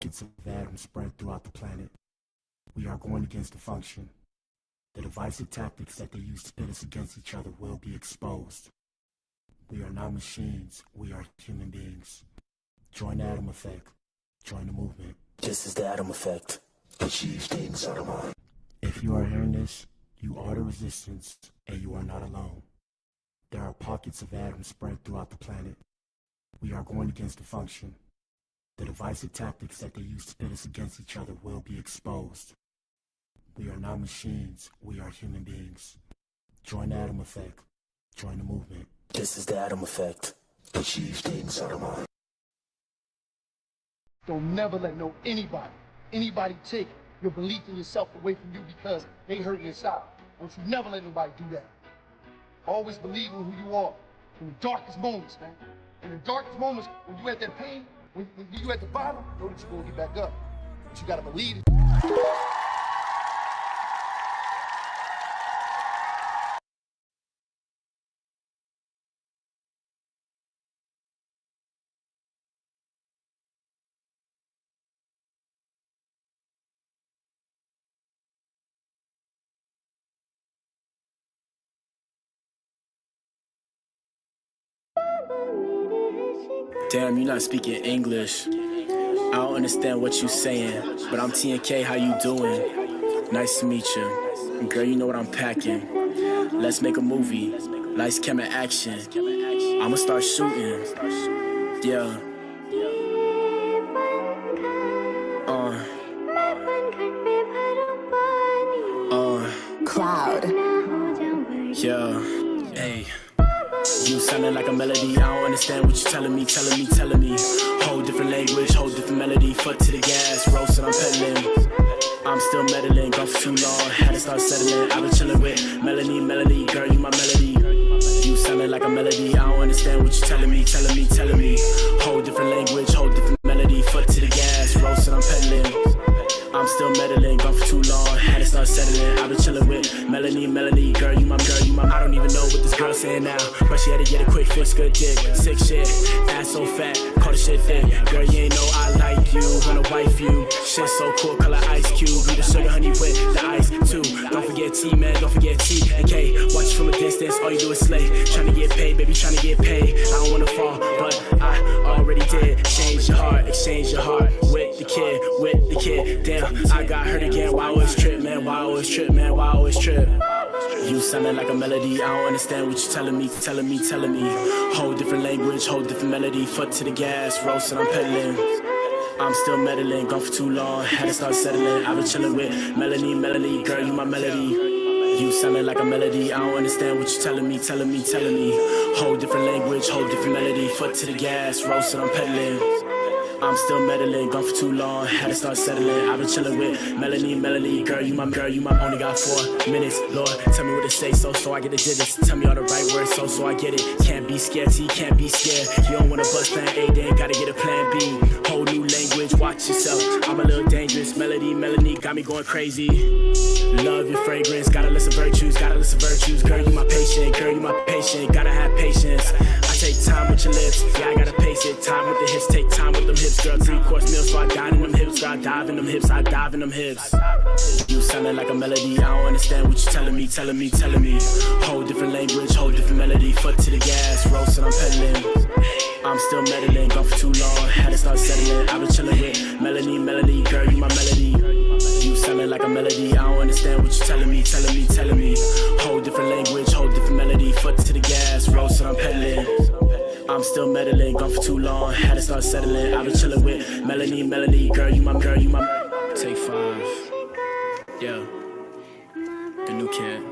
Pockets of atoms spread throughout the planet. We are going against the function. The divisive tactics that they use to pit us against each other will be exposed. We are not machines, we are human beings. Join the atom effect. Join the movement. This is the atom effect. Achieve things out of mind. If you are hearing this, you are the resistance, and you are not alone. There are pockets of atoms spread throughout the planet. We are going against the function. The divisive tactics that they use to pit us against each other will be exposed. We are not machines, we are human beings. Join the atom effect. Join the movement. This is the atom effect. Achieve things out of mind. Don't never let anybody take your belief in yourself away from you because they hurt your side. Don't you never let anybody do that. Always believe in who you are in the darkest moments, man. In the darkest moments, when you at that pain, when you at the bottom, know that you're gonna get back up. But you gotta believe it. Damn, you're not speaking English. I don't understand what you saying, but I'm TNK, how you doing? Nice to meet you. Girl, you know what I'm packing. Let's make a movie. Lights, camera, action. I'ma start shooting. Yeah. Cloud. Yeah. Hey. You sounding like a melody, I don't understand what you're telling me. Whole different language, whole different melody. Foot to the gas, roasting, I'm peddling. I'm still meddling, gone for too long, had to start settling. I've been chilling with Melanie, girl, you my melody. You sounding like a melody, I don't understand what you're telling me. Whole different language, whole different melody. Foot to the gas, roasting, I'm peddling. I'm still meddling, gone for too long, had to start settling. I've been chilling with Melanie, girl, you my. I don't even know what this girl saying now, but she had to get a quick fix, good dick, sick shit, ass so fat, call the shit thick. Girl, you ain't know I like you, wanna wife you. Shit so cool, color ice cube, you the sugar honey with the ice too. Don't forget T, man, don't forget T and K. Watch from a distance, all you do is slay. Tryna get paid, baby, tryna get paid. I don't wanna fall, but I already did. Change your heart, exchange your heart with the kid. Damn, I got hurt again. Why always trip, man? Why always trip? You sounding like a melody, I don't understand what you're telling me. Whole different language, whole different melody. Foot to the gas, roasting, I'm peddling. I'm still meddling, gone for too long, had to start settling. I've been chilling with Melanie, girl, you my melody. You sounding like a melody, I don't understand what you're telling me. Whole different language, whole different melody. Foot to the gas, roasting, I'm peddling. I'm still meddling, gone for too long, had to start settling. I've been chilling with Melanie, girl, you my. Only got 4 minutes, Lord, tell me what to say, so I get the digits. Tell me all the right words, so I get it. Can't be scared, T, can't be scared. You don't wanna bust plan A, then gotta get a plan B. Whole new language, watch yourself. I'm a little dangerous, Melanie, got me going crazy. Love your fragrance, gotta listen virtues. Girl, you my patient, gotta have patience. I take time with your lips, yeah, I gotta pace it. Time with the hips, take time with them hips. Girl, 3-course meal, so I dive in them hips. Girl, I dive in them hips. You sounding like a melody, I don't understand what you're telling me. Whole different language, whole different melody. Foot to the gas, roasting, I'm peddling. I'm still meddling, gone for too long, had to start settling. I've been chilling with Melanie, girl, you my melody. You sounding like a melody, I don't understand what you're telling me. Whole different language, whole different melody. Foot to the gas, roasting, I'm peddling. I'm still meddling, gone for too long, had to start settling. I've been chilling with Melanie, girl, you my. Take 5. Yeah. The new kid.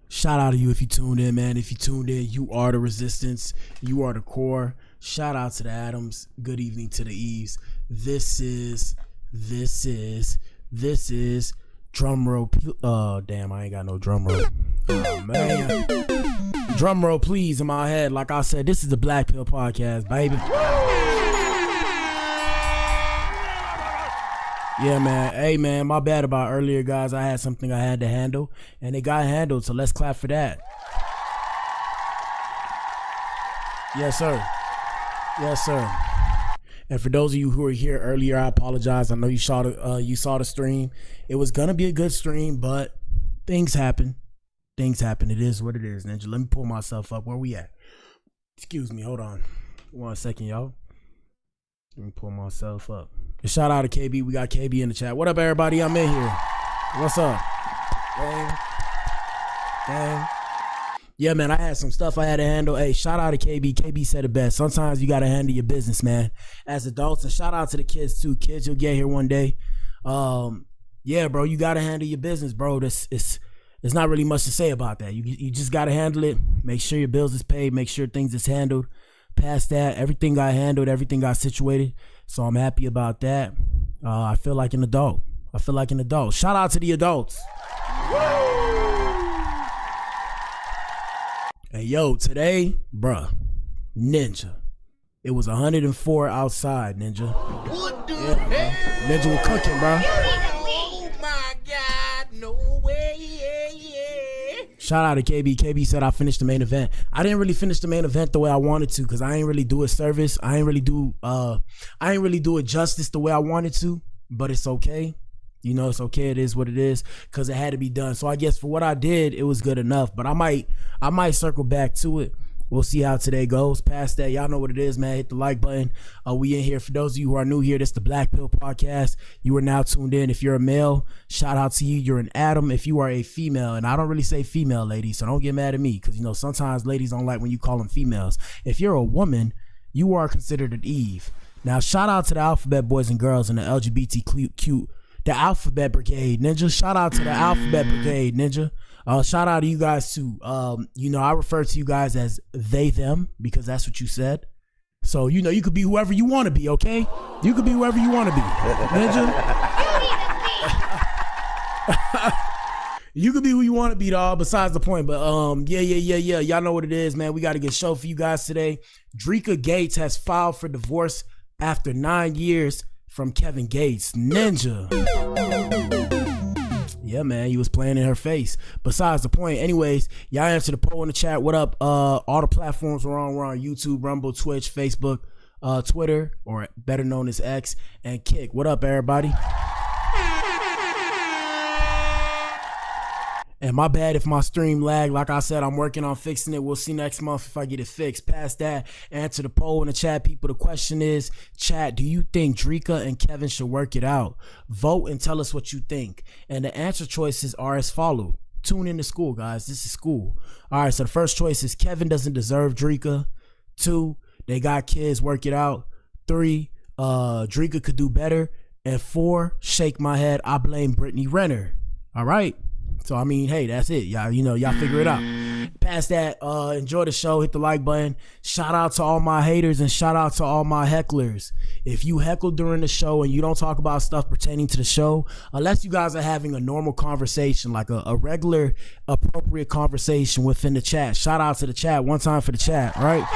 Shout out to you if you tuned in, man. If you tuned in, you are the resistance. You are the core. Shout out to the atoms. Good evening to the Eves. This is drum roll. Oh, damn, I ain't got no drum roll. Oh, man. Drum roll, please, in my head. Like I said, this is the Black Pill Podcast, baby. Yeah, man. Hey, man, my bad about earlier, guys. I had something I had to handle, and it got handled, so let's clap for that. Yes, sir. Yes, sir. And for those of you who were here earlier, I apologize. I know you saw the stream. It was gonna be a good stream, but things happen. Things happen. It is what it is, Ninja. Let me pull myself up. Where we at? Excuse me. Hold on. 1 second, y'all. Let me pull myself up. And shout out to KB. We got KB in the chat. What up, everybody? I'm in here. What's up? Gang. Yeah, man, I had some stuff I had to handle. Hey, shout out to KB. KB said it best. Sometimes you got to handle your business, man, as adults. And shout out to the kids, too. Kids, you'll get here one day. Yeah, bro, you got to handle your business, bro. There's not really much to say about that. You just got to handle it. Make sure your bills is paid. Make sure things is handled. Past that, everything got handled. Everything got situated. So I'm happy about that. I feel like an adult. Shout out to the adults. Hey, yo, today, bruh, Ninja. It was 104 outside, Ninja. What the hell? Ninja was cooking, bruh. Oh my God, no way, yeah. Shout out to KB. KB said I finished the main event. I didn't really finish the main event the way I wanted to because I ain't really do it service. I ain't really do it justice the way I wanted to, but it's okay. You know, it's okay. It is what it is because it had to be done. So I guess for what I did, it was good enough. But I might circle back to it. We'll see how today goes. Past that, y'all know what it is, man. Hit the like button. We in here. For those of you who are new here, this is the Black Pill Podcast. You are now tuned in. If you're a male, shout out to you. You're an Adam. If you are a female, and I don't really say female, ladies, so don't get mad at me because, you know, sometimes ladies don't like when you call them females. If you're a woman, you are considered an Eve. Now, shout out to the alphabet boys and girls and the LGBTQ. The Alphabet Brigade, Ninja. Shout out to the Alphabet Brigade, Ninja. Shout out to you guys too. You know, I refer to you guys as they, them, because that's what you said. So, you know, you could be whoever you want to be, okay? You could be whoever you want to be, Ninja. You could be who you want to be, dog, besides the point. But yeah. Y'all know what it is, man. We got a good show for you guys today. Dreka Gates has filed for divorce after 9 years from Kevin Gates. Ninja. Yeah, man, you was playing in her face. Besides the point. Anyways, y'all answer the poll in the chat. What up? All the platforms we're on. We're on YouTube, Rumble, Twitch, Facebook, Twitter, or better known as X, and Kick. What up, everybody? And my bad if my stream lagged. Like I said, I'm working on fixing it. We'll see next month if I get it fixed. Past that, answer the poll in the chat, people. The question is, chat, do you think Dreka and Kevin should work it out? Vote and tell us what you think. And the answer choices are as follow. Tune into school, guys. This is school. All right, so the first choice is Kevin doesn't deserve Dreka. 2, they got kids, work it out. 3, Dreka could do better. And 4, shake my head, I blame Brittany Renner. All right. So, I mean, hey, that's it. Y'all, you know, y'all figure it out. Past that, enjoy the show. Hit the like button. Shout out to all my haters and shout out to all my hecklers. If you heckle during the show and you don't talk about stuff pertaining to the show, unless you guys are having a normal conversation, like a regular, appropriate conversation within the chat. Shout out to the chat. One time for the chat, right?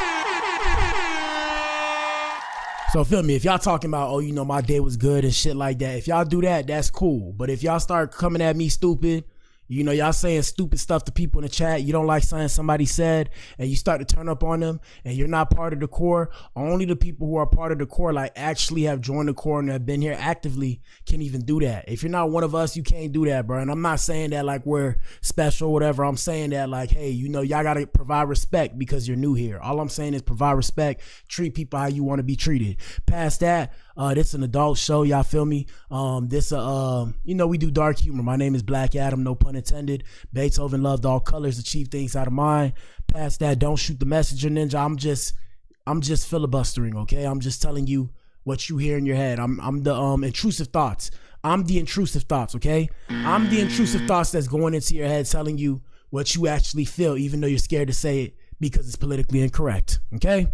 So feel me, if y'all talking about, oh, you know, my day was good and shit like that, if y'all do that, that's cool. But if y'all start coming at me stupid, you know, y'all saying stupid stuff to people in the chat, you don't like something somebody said, and you start to turn up on them, and you're not part of the core, only the people who are part of the core, like actually have joined the core and have been here actively, can even do that. If you're not one of us, you can't do that, bro. And I'm not saying that like we're special or whatever. I'm saying that like, hey, you know, y'all got to provide respect because you're new here. All I'm saying is provide respect, treat people how you want to be treated. Past that, this is an adult show, y'all feel me? You know, we do dark humor. My name is Black Adam, no pun intended. Beethoven loved all colors, achieve things out of mind. Past that, don't shoot the messenger, Ninja. I'm just filibustering, okay? I'm just telling you what you hear in your head. I'm the intrusive thoughts. I'm the intrusive thoughts, okay? I'm the intrusive thoughts that's going into your head telling you what you actually feel, even though you're scared to say it because it's politically incorrect, okay?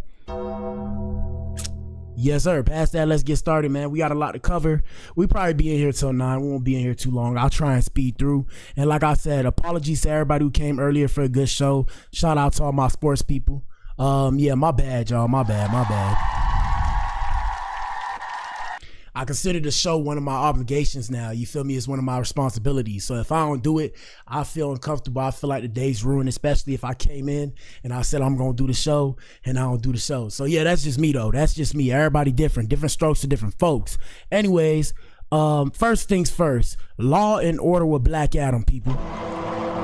Yes, sir. Past that, let's get started, man. We got a lot to cover. We probably be in here till 9. We won't be in here too long. I'll try and speed through. And like I said, apologies to everybody who came earlier for a good show. Shout out to all my sports people. Yeah, my bad, y'all. My bad. I consider the show one of my obligations now. You feel me? It's one of my responsibilities. So if I don't do it, I feel uncomfortable. I feel like the day's ruined, especially if I came in and I said I'm going to do the show and I don't do the show. So yeah, that's just me though. That's just me. Everybody different strokes for different folks. Anyways, first things first, law and order with Black Adam, people.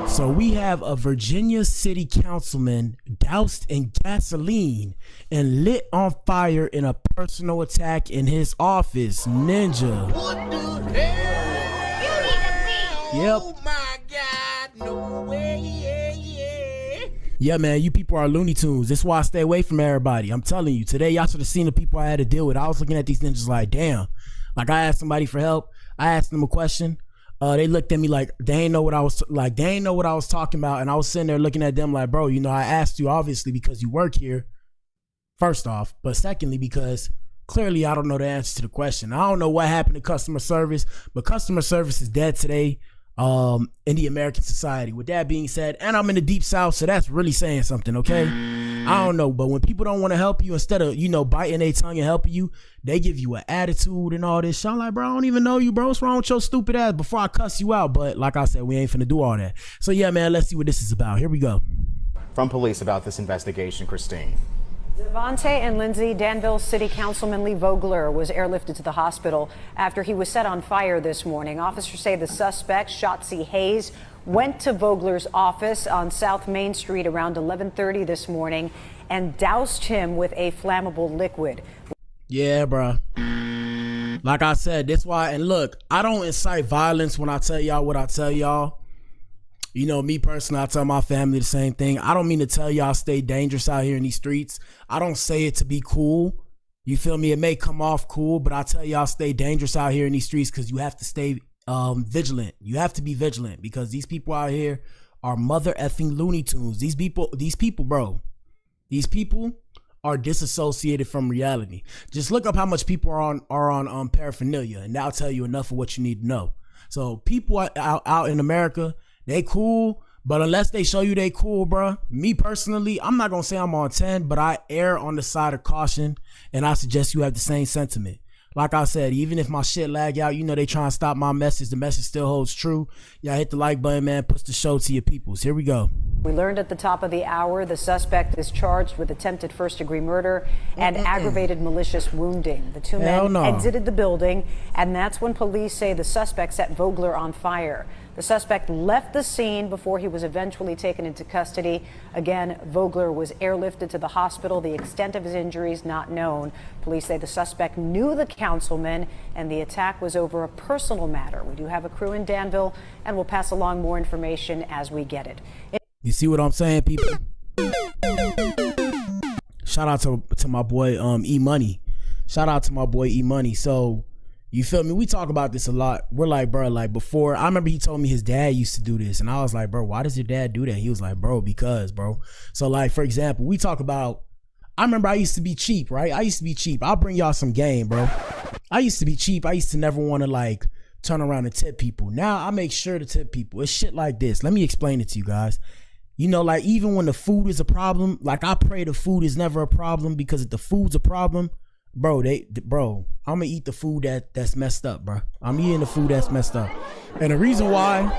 So we have a Virginia city councilman doused in gasoline and lit on fire in a personal attack in his office. Ninja. What the hell? You need to leave. Yep. Oh my God, no way. Yeah, man, you people are Looney Tunes. That's why I stay away from everybody. I'm telling you, today y'all should have seen the people I had to deal with. I was looking at these ninjas like, damn. Like I asked somebody for help. I asked them a question. They looked at me like they ain't know what I was talking about, and I was sitting there looking at them like, bro, you know, I asked you obviously because you work here, first off, but secondly because clearly I don't know the answer to the question. I don't know what happened to customer service, but customer service is dead today in the American society. With that being said, and I'm in the deep south, so that's really saying something, okay? I don't know, but when people don't want to help you, instead of, you know, biting their tongue and helping you, they give you an attitude and all this shit. I'm like, bro, I don't even know you, bro. What's wrong with your stupid ass before I cuss you out? But like I said, we ain't finna do all that. So yeah, man, let's see what this is about. Here we go. From police about this investigation, Christine. Devontae and Lindsay, Danville City Councilman Lee Vogler was airlifted to the hospital after he was set on fire this morning. Officers say the suspect, Shotzi Hayes, went to Vogler's office on South Main Street around 11:30 this morning and doused him with a flammable liquid. Yeah, bro. Like I said, that's why, and look, I don't incite violence when I tell y'all what I tell y'all. You know, me personally, I tell my family the same thing. I don't mean to tell y'all stay dangerous out here in these streets. I don't say it to be cool. You feel me? It may come off cool, but I tell y'all stay dangerous out here in these streets because you have to stay vigilant. You have to be vigilant because these people out here are mother effing Looney Tunes. These people, bro, these people are disassociated from reality. Just look up how much people are on paraphernalia, and that'll tell you enough of what you need to know. So people out in America, they cool, but unless they show you they cool, bro, me personally, I'm not gonna say I'm on 10, but I err on the side of caution, and I suggest you have the same sentiment. Like I said, even if my shit lag out, you know they try and stop my message. The message still holds true. Y'all hit the like button, man. Push the show to your peoples. Here we go. We learned at the top of the hour the suspect is charged with attempted first-degree murder and aggravated malicious wounding. The two men exited the building, and that's when police say the suspect set Vogler on fire. The suspect left the scene before he was eventually taken into custody. Again, Vogler was airlifted to the hospital. The extent of his injuries not known. Police say the suspect knew the councilman and the attack was over a personal matter. We do have a crew in Danville, and we'll pass along more information as we get it. You see what I'm saying, people? Shout out to my boy E-Money. Shout out to my boy E-Money. So, you feel me? We talk about this a lot. We're like, bro, like before, I remember he told me his dad used to do this. And I was like, bro, why does your dad do that? He was like, bro, because, bro. So like, for example, we talk about, I remember I used to be cheap, right? I used to be cheap. I'll bring y'all some game, bro. I used to be cheap. I used to never want to like turn around and tip people. Now I make sure to tip people. It's shit like this. Let me explain it to you guys. You know, like even when the food is a problem, like I pray the food is never a problem, because if the food's a problem, bro, I'm gonna eat the food that's messed up, bro. I'm eating the food that's messed up. And the reason why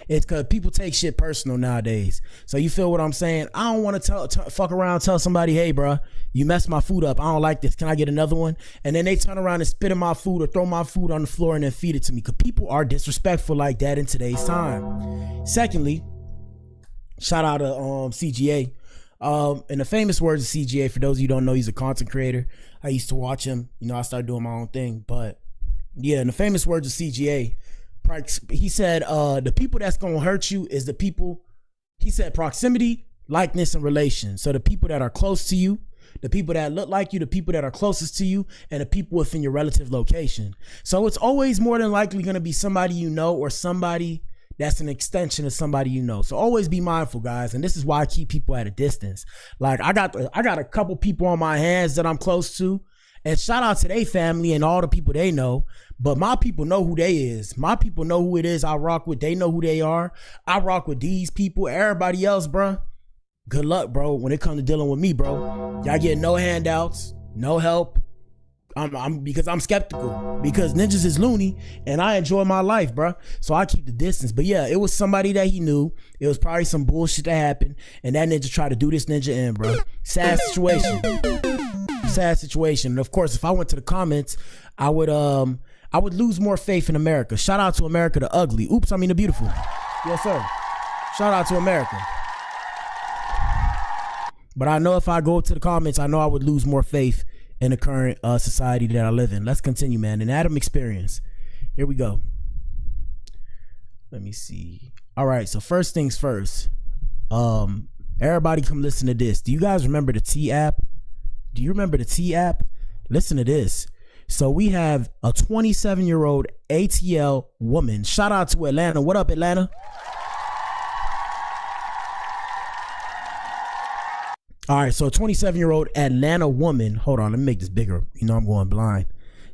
is because people take shit personal nowadays. So you feel what I'm saying? I don't want to fuck around and tell somebody, hey, bro, you messed my food up. I don't like this. Can I get another one? And then they turn around and spit in my food or throw my food on the floor and then feed it to me, because people are disrespectful like that in today's time. Secondly, shout out to CGA. In the famous words of CGA, for those of you who don't know, he's a content creator. I used to watch him. You know, I started doing my own thing. But yeah, in the famous words of CGA, he said, the people that's going to hurt you is the people, he said, proximity, likeness, and relation. So the people that are close to you, the people that look like you, the people that are closest to you, and the people within your relative location. So it's always more than likely going to be somebody you know, or somebody that's an extension of somebody you know. So always be mindful, guys. And this is why I keep people at a distance. Like I got a couple people on my hands that I'm close to, and shout out to their family and all the people they know. But my people know who they is. My people know who it is I rock with. They know who they are. I rock with these people. Everybody else, bro, good luck, bro, when it comes to dealing with me, bro. Y'all get no handouts, no help. Because I'm skeptical, because ninjas is loony and I enjoy my life, bro. So I keep the distance. But yeah, it was somebody that he knew. It was probably some bullshit that happened, and that ninja tried to do this ninja in, bro. Sad situation. Sad situation. And of course, if I went to the comments, I would lose more faith in America. Shout out to America the ugly. Oops, I mean the beautiful. Yes, sir. Shout out to America. But I know if I go to the comments, I know I would lose more faith in the current society that I live in. Let's continue, man. An Adam experience. Here we go. Let me see. All right, so first things first. Everybody come listen to this. Do you guys remember the T app? Do you remember the T app? Listen to this. So we have a 27-year-old ATL woman. Shout out to Atlanta. What up, Atlanta? All right, so a 27-year-old Atlanta woman. Hold on, let me make this bigger. You know I'm going blind.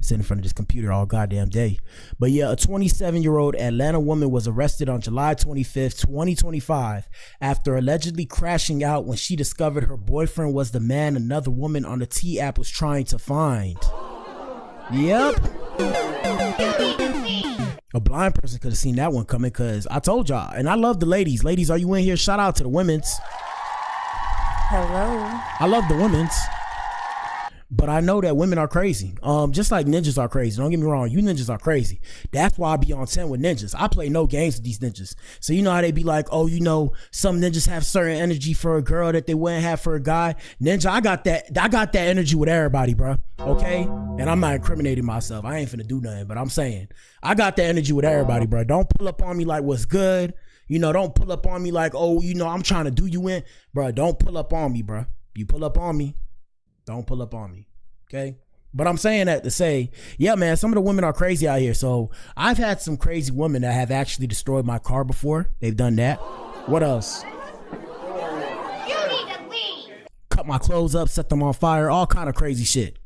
Sitting in front of this computer all goddamn day. But yeah, a 27-year-old Atlanta woman was arrested on July 25th, 2025 after allegedly crashing out when she discovered her boyfriend was the man another woman on the T app was trying to find. Yep. A blind person could have seen that one coming, because I told y'all, and I love the ladies. Ladies, are you in here? Shout out to the women's. Hello. I love the women's, but I know that women are crazy. Just like ninjas are crazy. Don't get me wrong, you ninjas are crazy. That's why I be on 10 with ninjas. I play no games with these ninjas. So you know how they be like, oh, you know, some ninjas have certain energy for a girl that they wouldn't have for a guy. Ninja, I got that energy with everybody, bro. Okay? And I'm not incriminating myself. I ain't finna do nothing, but I'm saying I got that energy with everybody, bro. Don't pull up on me like what's good. You know, don't pull up on me like, oh, you know, I'm trying to do you in. Bro, don't pull up on me, bro. You pull up on me, don't pull up on me, okay? But I'm saying that to say, yeah, man, some of the women are crazy out here. So I've had some crazy women that have actually destroyed my car before. They've done that. What else? You need to leave. Cut my clothes up, set them on fire, all kind of crazy shit.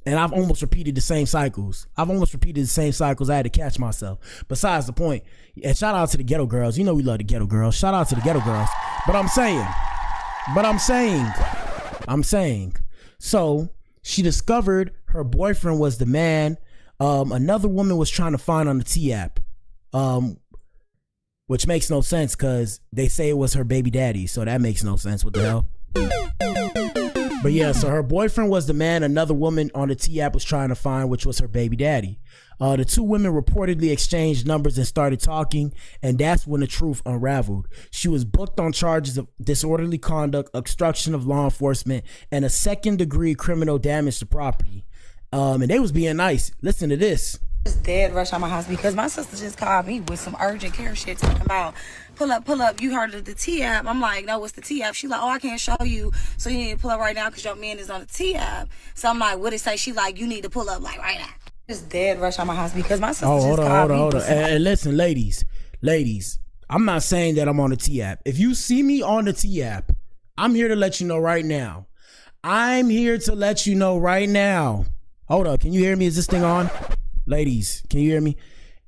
And I've almost repeated the same cycles. I had to catch myself. Besides the point, and shout out to the ghetto girls. You know we love the ghetto girls. Shout out to the ghetto girls. But I'm saying. So she discovered her boyfriend was the man another woman was trying to find on the T app. Which makes no sense, because they say it was her baby daddy. So that makes no sense. What the hell? But yeah, so her boyfriend was the man another woman on the T app was trying to find, which was her baby daddy. The two women reportedly exchanged numbers and started talking, and that's when the truth unraveled. She was booked on charges of disorderly conduct, obstruction of law enforcement, and a second-degree criminal damage to property. And they was being nice. Listen to this. Just dead rush out my house because my sister just called me with some urgent care shit talking about pull up, you heard of the T app. I'm like, no, what's the T app? She's like, oh, I can't show you, so you need to pull up right now because your man is on the T app. So I'm like, what it say? She like, you need to pull up like right now. Just dead rush out my house because my sister just called me. Hold on. And listen, ladies, I'm not saying that I'm on the T app. If you see me on the T app, I'm here to let you know right now. Hold up, can you hear me? Is this thing on? Ladies, can you hear me?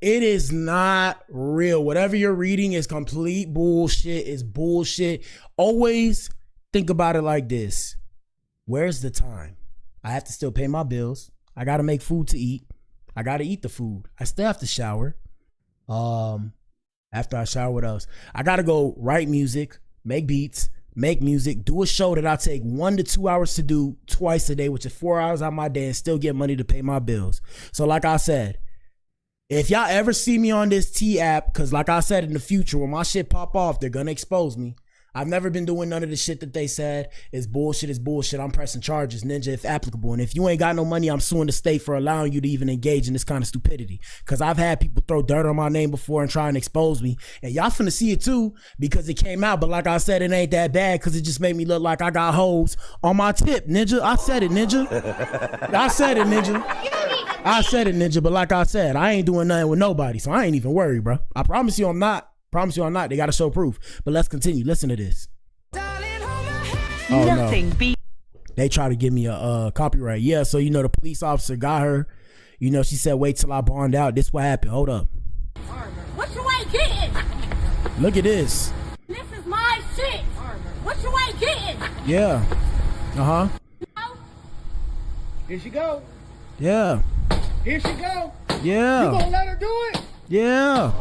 It is not real. Whatever you're reading is complete bullshit. It's bullshit. Always think about it like this. Where's the time? I have to still pay my bills. I got to make food to eat. I got to eat the food. I still have to shower. After I shower, what else? I got to go write music, make beats, make music, do a show that I take 1 to 2 hours to do twice a day, which is 4 hours out of my day, and still get money to pay my bills. So like I said, if y'all ever see me on this T app, because like I said, in the future, when my shit pop off, they're going to expose me. I've never been doing none of the shit that they said. It's bullshit. I'm pressing charges, ninja, if applicable. And if you ain't got no money, I'm suing the state for allowing you to even engage in this kind of stupidity. Because I've had people throw dirt on my name before and try and expose me. And y'all finna see it too, because it came out. But like I said, it ain't that bad, because it just made me look like I got hoes on my tip, ninja. I said it, ninja. But like I said, I ain't doing nothing with nobody, so I ain't even worried, bro. I promise you I'm not. They gotta show proof. But let's continue. Listen to this. Nothing. They try to give me a copyright. Yeah, so you know the police officer got her. You know, she said, wait till I bond out. This what happened. Hold up. What you ain't getting? Look at this. This is my shit. What you ain't getting? Yeah. Here she go. Yeah. Here she go. Yeah. You gonna let her do it? Yeah.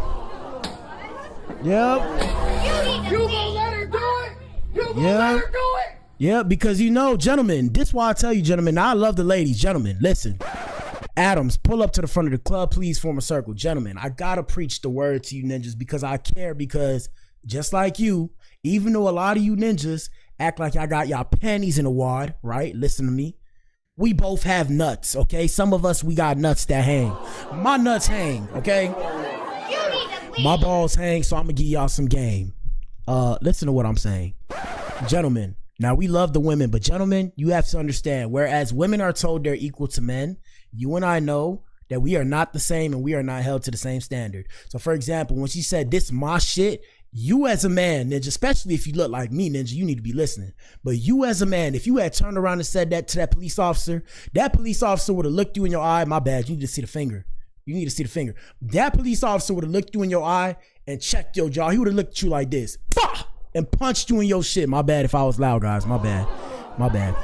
Yep. You gonna let her do it? You gonna Yeah. let her do it? Yeah, because you know, gentlemen, this is why I tell you, gentlemen, I love the ladies. Gentlemen, listen. Adams, pull up to the front of the club, please form a circle. Gentlemen, I gotta preach the word to you ninjas because I care, because just like you, even though a lot of you ninjas act like y'all got y'all panties in a wad, right? Listen to me. We both have nuts, okay? Some of us, we got nuts that hang. My nuts hang, okay? My balls hang, so I'm gonna give y'all some game. Listen to what I'm saying. Gentlemen, now we love the women, but gentlemen, you have to understand, whereas women are told they're equal to men, you and I know that we are not the same and we are not held to the same standard. So for example, when she said this my shit, you as a man, ninja, especially if you look like me, ninja, you need to be listening. But you as a man, if you had turned around and said that to that police officer would have looked you in your eye. My bad, you need to see the finger. You need to see the finger. That police officer would have looked you in your eye and checked your jaw. He would have looked at you like this, bah! And punched you in your shit. My bad if I was loud, guys. My bad. My bad.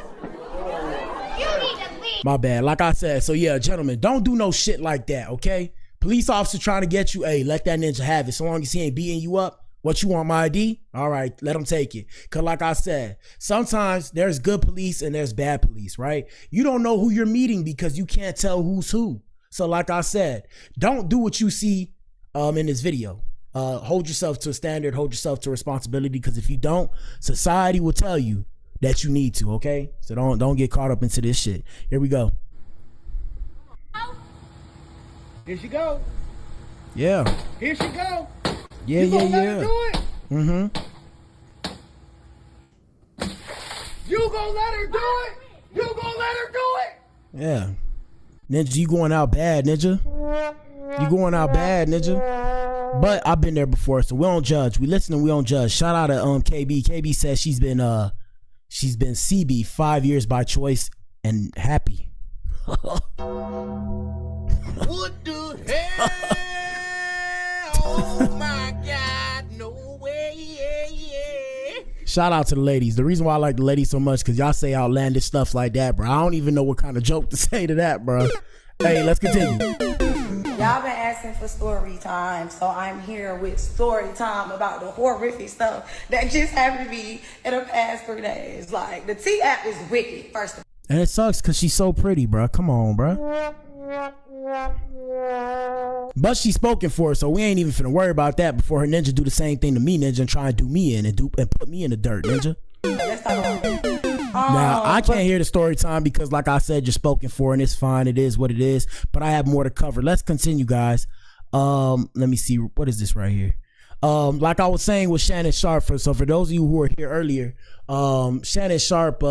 My bad. Like I said, so yeah, gentlemen, don't do no shit like that, okay? Police officer trying to get you, hey, let that ninja have it. So long as he ain't beating you up. What, you want my ID? All right, let him take it. Because like I said, sometimes there's good police and there's bad police, right? You don't know who you're meeting because you can't tell who's who. So like I said, don't do what you see in this video. Hold yourself to a standard, hold yourself to responsibility, because if you don't, society will tell you that you need to, okay? So don't get caught up into this shit. Here we go. Here she go. Yeah. Here she go. Yeah, you gonna yeah, let her do it? Mm-hmm. You gonna let her do it? You gonna let her do it? Yeah. Ninja, you going out bad, ninja. You going out bad, ninja. But I've been there before, so we don't judge. We listen and we don't judge. Shout out to KB. KB says she's been CB 5 years by choice and happy. What the hell? Oh my God, no way, yeah. Shout out to the ladies. The reason why I like the ladies so much, because y'all say outlandish stuff like that, bro. I don't even know what kind of joke to say to that, bro. Hey, let's continue. Y'all been asking for story time, so I'm here with story time about the horrific stuff that just happened to me in the past 3 days. Like, the T-app is wicked, first of all. And it sucks because she's so pretty, bro. Come on, bro. But she's spoken for, so we ain't even finna worry about that before her ninja do the same thing to me, ninja, and try and do me in and put me in the dirt, ninja. Let's talk about it. Now, I can't hear the story time because, like I said, you're spoken for, and it's fine. It is what it is. But I have more to cover. Let's continue, guys. Let me see. What is this right here? Like I was saying with Shannon Sharp. So for those of you who were here earlier, Shannon Sharp,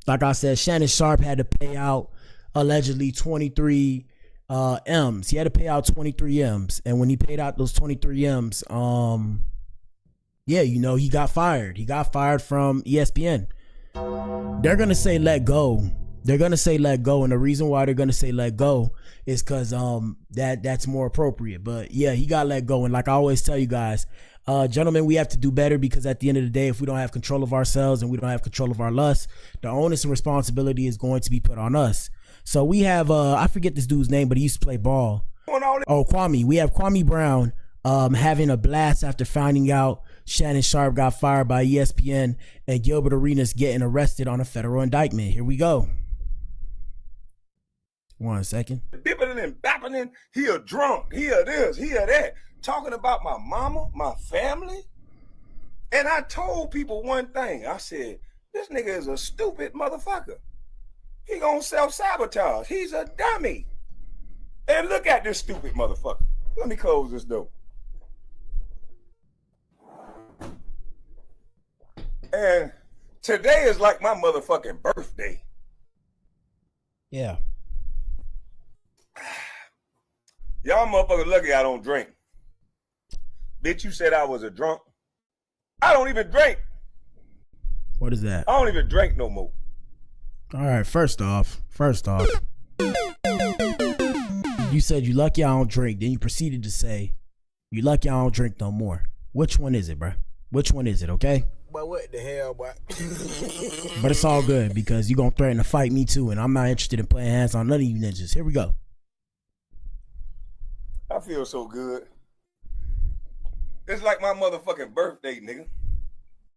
like I said, Shannon Sharp had to pay out allegedly 23 M's. He had to pay out 23 M's. And when he paid out those 23 M's, yeah, you know, he got fired. He got fired from ESPN. They're going to say let go. They're going to say let go. And the reason why they're going to say let go is because that's more appropriate. But yeah, he got let go. And like I always tell you guys, gentlemen, we have to do better, because at the end of the day, if we don't have control of ourselves and we don't have control of our lust, the onus and responsibility is going to be put on us. So we have, I forget this dude's name, but he used to play ball. Oh, Kwame. We have Kwame Brown having a blast after finding out Shannon Sharp got fired by ESPN and Gilbert Arenas getting arrested on a federal indictment. Here we go. 1 second. Bipping and bapping, he a drunk, he a this, he a that, talking about my mama, my family. And I told people one thing. I said, this nigga is a stupid motherfucker. He gonna self-sabotage. He's a dummy. And look at this stupid motherfucker. Let me close this door. And today is like my motherfucking birthday. Yeah. Y'all motherfuckers lucky I don't drink. Bitch, you said I was a drunk. I don't even drink. What is that? I don't even drink no more. All right, first off, you said you lucky I don't drink. Then you proceeded to say you lucky I don't drink no more. Which one is it, bro? Which one is it, okay? But what the hell, boy? But it's all good because you're going to threaten to fight me too, and I'm not interested in playing hands on none of you ninjas. Here we go. I feel so good. It's like my motherfucking birthday, nigga.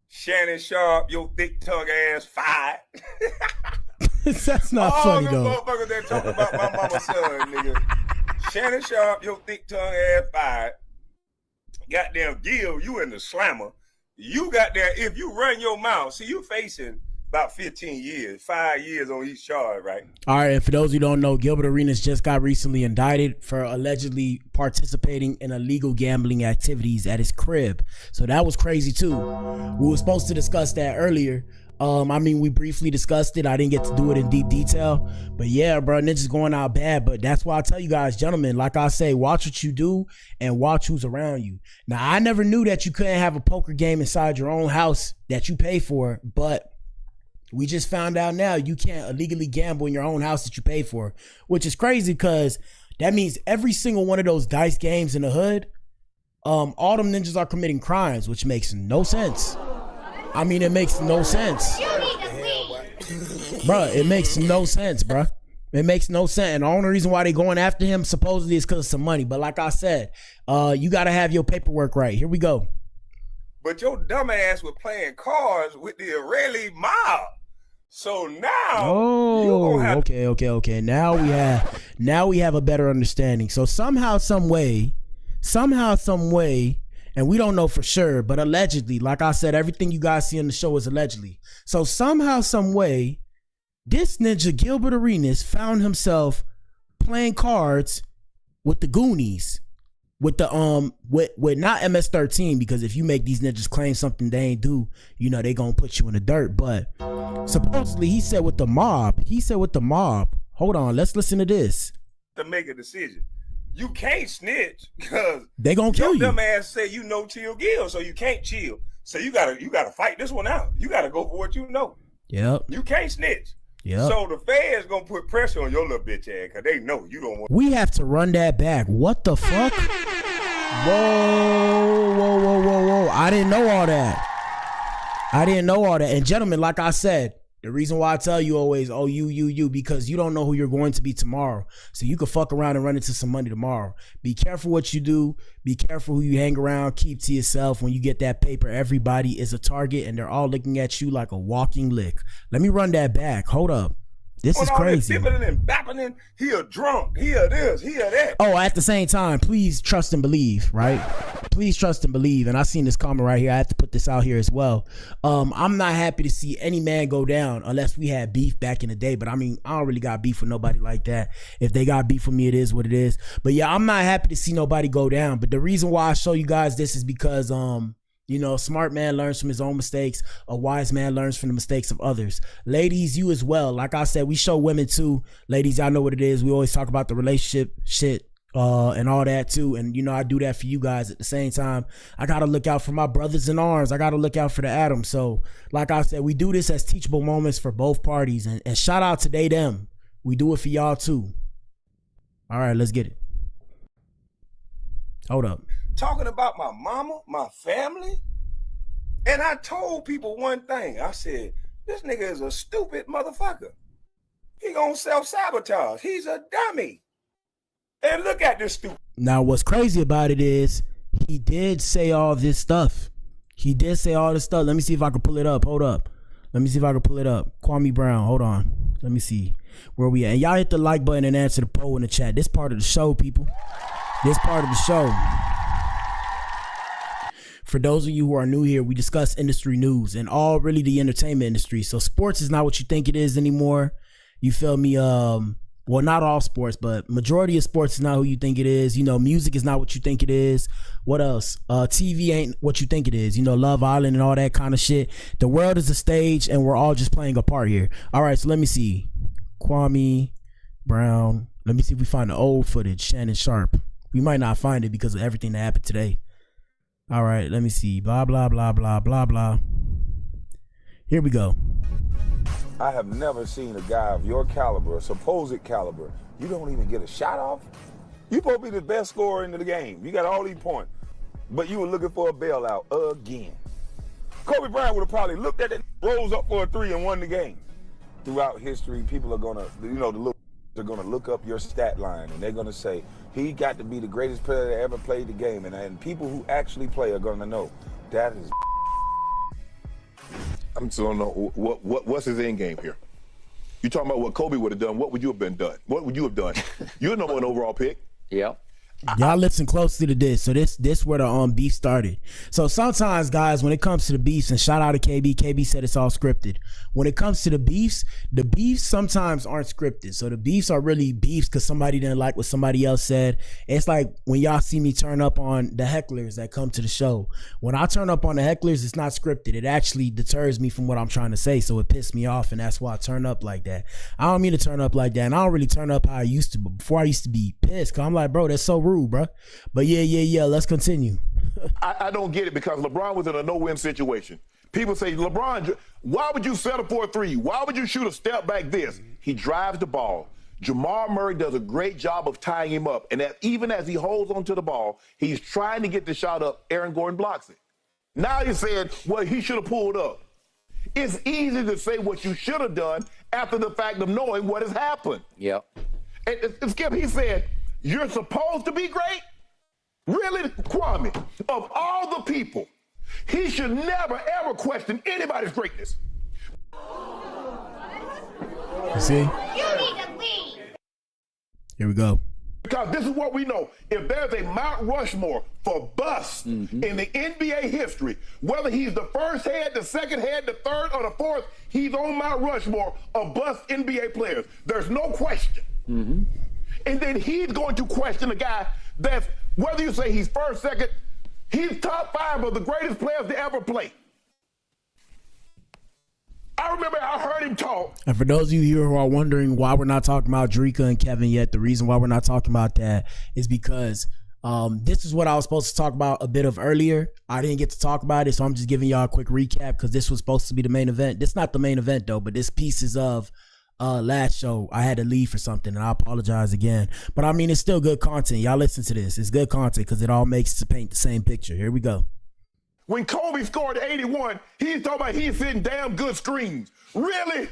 Shannon Sharp, your thick tongue ass fired. That's not funny though. All the motherfuckers that talk about my mama's son, nigga. Shannon Sharp, your thick tongue ass fired. Goddamn Gil, you in the slammer. You got there, if you run your mouth, see you facing about 15 years, 5 years on each charge, right? All right, and for those who don't know, Gilbert Arenas just got recently indicted for allegedly participating in illegal gambling activities at his crib. So that was crazy too. We were supposed to discuss that earlier. We briefly discussed it. I didn't get to do it in deep detail. But yeah, bro, ninjas going out bad. But that's why I tell you guys, gentlemen, like I say, watch what you do and watch who's around you. Now, I never knew that you couldn't have a poker game inside your own house that you pay for, but we just found out now you can't illegally gamble in your own house that you pay for, which is crazy because that means every single one of those dice games in the hood, all them ninjas are committing crimes, which makes no sense. I mean, it makes no sense. Bruh, it makes no sense, bruh. It makes no sense. And the only reason why they going after him supposedly is because of some money. But like I said, you got to have your paperwork right. Here we go. But your dumb ass was playing cards with the Israeli mob. So now, okay. Now we have a better understanding. So somehow, some way, and we don't know for sure, but allegedly, like I said, everything you guys see on the show is allegedly. So somehow, some way, this ninja Gilbert Arenas found himself playing cards with the Goonies, with the with not MS-13, because if you make these ninjas claim something they ain't do, you know they gonna put you in the dirt. But supposedly he said with the mob. Hold on, let's listen to this. To make a decision. You can't snitch because they gonna kill you. Your dumb ass say you know chill Gil, so you can't chill. So you gotta fight this one out. You gotta go for what you know. Yep. You can't snitch. Yep. So the feds gonna put pressure on your little bitch ass because they know you don't want. We have to run that back. What the fuck? Whoa. I didn't know all that. And gentlemen, like I said, the reason why I tell you always, you, because you don't know who you're going to be tomorrow. So you can fuck around and run into some money tomorrow. Be careful what you do. Be careful who you hang around. Keep to yourself. When you get that paper, everybody is a target and they're all looking at you like a walking lick. Let me run that back. Hold up. This is crazy. He a drunk. He a this. He a that. Oh, at the same time, please trust and believe, right? Please trust and believe. And I seen this comment right here. I have to put this out here as well. I'm not happy to see any man go down unless we had beef back in the day. But I mean, I don't really got beef with nobody like that. If they got beef with me, it is what it is. But yeah, I'm not happy to see nobody go down. But the reason why I show you guys this is because you know, a smart man learns from his own mistakes. A wise man learns from the mistakes of others. Ladies, you as well. Like I said, we show women too. Ladies, y'all know what it is. We always talk about the relationship shit and all that too. And, you know, I do that for you guys at the same time. I got to look out for my brothers in arms. I got to look out for the Adams. So, like I said, we do this as teachable moments for both parties. And shout out to they, them. We do it for y'all too. All right, let's get it. Hold up. Talking about my mama, my family. And I told people one thing. I said, this nigga is a stupid motherfucker. He gonna self-sabotage. He's a dummy. And look at this stupid. Now, what's crazy about it is he did say all this stuff. Let me see if I can pull it up. Hold up. Let me see if I can pull it up. Kwame Brown, hold on. Let me see where we at. And y'all hit the like button and answer the poll in the chat. This part of the show, people. This part of the show. For those of you who are new here, we discuss industry news and all really the entertainment industry. So sports is not what you think it is anymore. You feel me? Well, not all sports, but majority of sports is not who you think it is. You know, music is not what you think it is. What else? TV ain't what you think it is. You know, Love Island and all that kind of shit. The world is a stage and we're all just playing a part here. All right, so let me see. Kwame Brown. Let me see if we find the old footage. Shannon Sharp. We might not find it because of everything that happened today. All right, let me see. Blah, blah, blah, blah, blah, blah. Here we go. I have never seen a guy of your caliber, supposed caliber. You don't even get a shot off? You supposed to be the best scorer in the game. You got all these points. But you were looking for a bailout again. Kobe Bryant would have probably looked at it, rose up for a three, and won the game. Throughout history, people are gonna, they're gonna look up your stat line, and they're gonna say he got to be the greatest player that ever played the game, and people who actually play are gonna know that is. I'm still don't know what's his end game here. You talking about what Kobe would have done? What would you have been done? What would you have done? You're the number one overall pick. Yep. Y'all listen closely to this. So this where the beef started. So sometimes, guys, when it comes to the beefs, and shout out to KB said it's all scripted. When it comes to the beefs sometimes aren't scripted. So the beefs are really beefs because somebody didn't like what somebody else said. It's like when y'all see me turn up on the hecklers that come to the show. When I turn up on the hecklers, it's not scripted. It actually deters me from what I'm trying to say. So it pissed me off, and that's why I turn up like that. I don't mean to turn up like that, and I don't really turn up how I used to. But before I used to be pissed, because I'm like, bro, that's so rude, bro. But yeah, let's continue. I don't get it because LeBron was in a no-win situation. People say, LeBron, why would you settle for a three? Why would you shoot a step back this? He drives the ball. Jamal Murray does a great job of tying him up. And even as he holds onto the ball, he's trying to get the shot up. Aaron Gordon blocks it. Now he's saying, well, he should have pulled up. It's easy to say what you should have done after the fact of knowing what has happened. Yep. And Skip, he said, you're supposed to be great? Really, Kwame, of all the people, he should never, ever question anybody's greatness. You see? You need to leave. Here we go. Because this is what we know. If there's a Mount Rushmore for busts in the NBA history, whether he's the first head, the second head, the third, or the fourth, he's on Mount Rushmore of bust NBA players. There's no question. And then he's going to question a guy that's, whether you say he's first, second, he's top 5 of the greatest players to ever play. I remember I heard him talk. And for those of you here who are wondering why we're not talking about Dreka and Kevin yet, the reason why we're not talking about that is because this is what I was supposed to talk about a bit of earlier. I didn't get to talk about it, so I'm just giving y'all a quick recap because this was supposed to be the main event. This is not the main event, though, but this piece is of last show. I had to leave for something, and I apologize again. But I mean, it's still good content. Y'all listen to this. It's good content because it all makes to paint the same picture. Here we go. When Kobe scored 81, he's talking about he's hitting damn good screens. Really?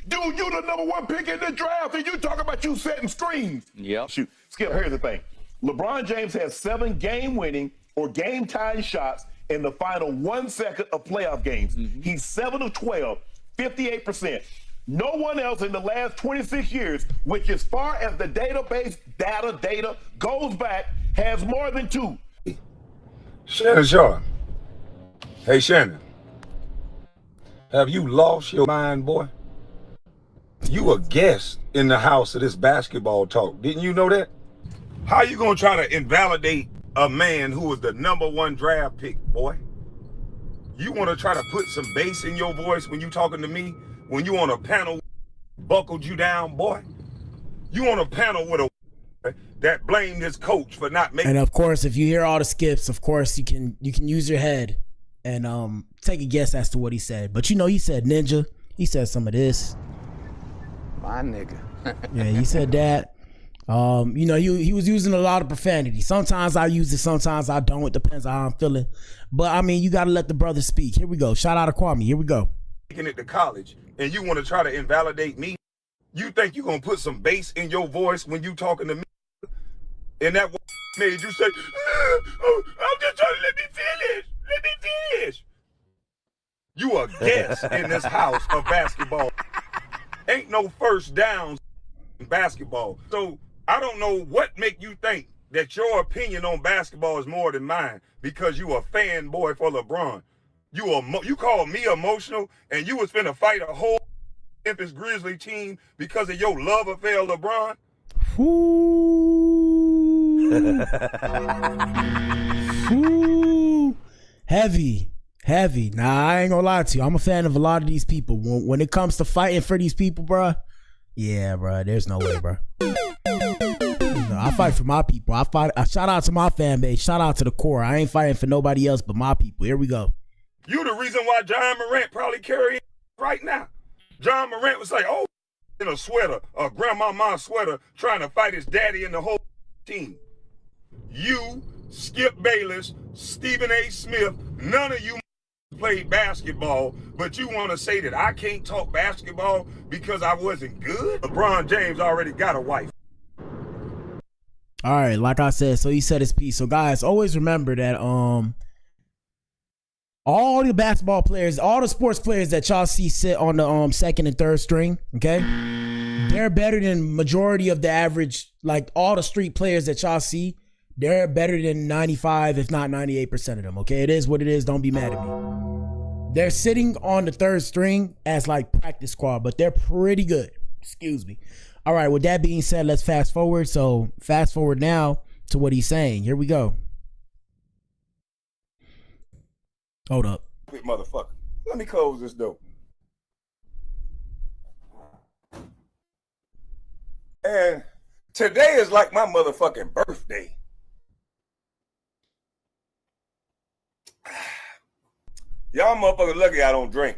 Dude, you the number 1 pick in the draft, and you talking about you setting screens. Yep. Shoot, Skip, here's the thing. LeBron James has 7 game-winning or game-tying shots in the final 1 second of playoff games. He's 7 of 12, 58%. No one else in the last 26 years, which as far as the database data goes back, has more than 2. Shannon Sharp. Hey, Shannon. Have you lost your mind, boy? You a guest in the house of this basketball talk. Didn't you know that? How you gonna try to invalidate a man who was the number 1 draft pick, boy? You wanna try to put some bass in your voice when you talking to me? When you on a panel buckled you down, boy? You on a panel with a that blamed his coach for not making. And of course, if you hear all the skips, of course you can use your head and take a guess as to what he said. But you know, he said ninja. He said some of this. My nigga. Yeah, he said that. You know, he was using a lot of profanity. Sometimes I use it, sometimes I don't. It depends on how I'm feeling. But I mean, you got to let the brother speak. Here we go. Shout out to Kwame. Here we go. Taking it to college, and you want to try to invalidate me? You think you gonna put some bass in your voice when you talking to me? And that made you say, I'm just trying to let me finish. Let me finish. You a guest in this house of basketball. Ain't no first downs in basketball. So I don't know what make you think that your opinion on basketball is more than mine because you a fanboy for LeBron. You call me emotional, and you was finna fight a whole Memphis Grizzly team because of your love affair, LeBron? Heavy. Nah, I ain't gonna lie to you. I'm a fan of a lot of these people. When it comes to fighting for these people, bruh, yeah, bruh, there's no way, bruh. I fight for my people. I shout out to my fan base. Shout out to the core. I ain't fighting for nobody else but my people. Here we go. You the reason why John Morant probably carrying right now. John Morant was like, oh, in a sweater, a grandmama sweater, trying to fight his daddy and the whole team. You, Skip Bayless, Stephen A. Smith, none of you played basketball, but you want to say that I can't talk basketball because I wasn't good? LeBron James already got a wife. All right, like I said, so he said his piece. So guys, always remember that all the basketball players, all the sports players that y'all see sit on the second and third string, okay? They're better than majority of the average, like all the street players that y'all see. They're better than 95, if not 98% of them, okay? It is what it is. Don't be mad at me. They're sitting on the third string as like practice squad, but they're pretty good. Excuse me. All right, with that being said, let's fast forward. So fast forward now to what he's saying. Here we go. Hold up. Motherfucker. Let me close this door. And today is like my motherfucking birthday. Y'all motherfuckers lucky I don't drink.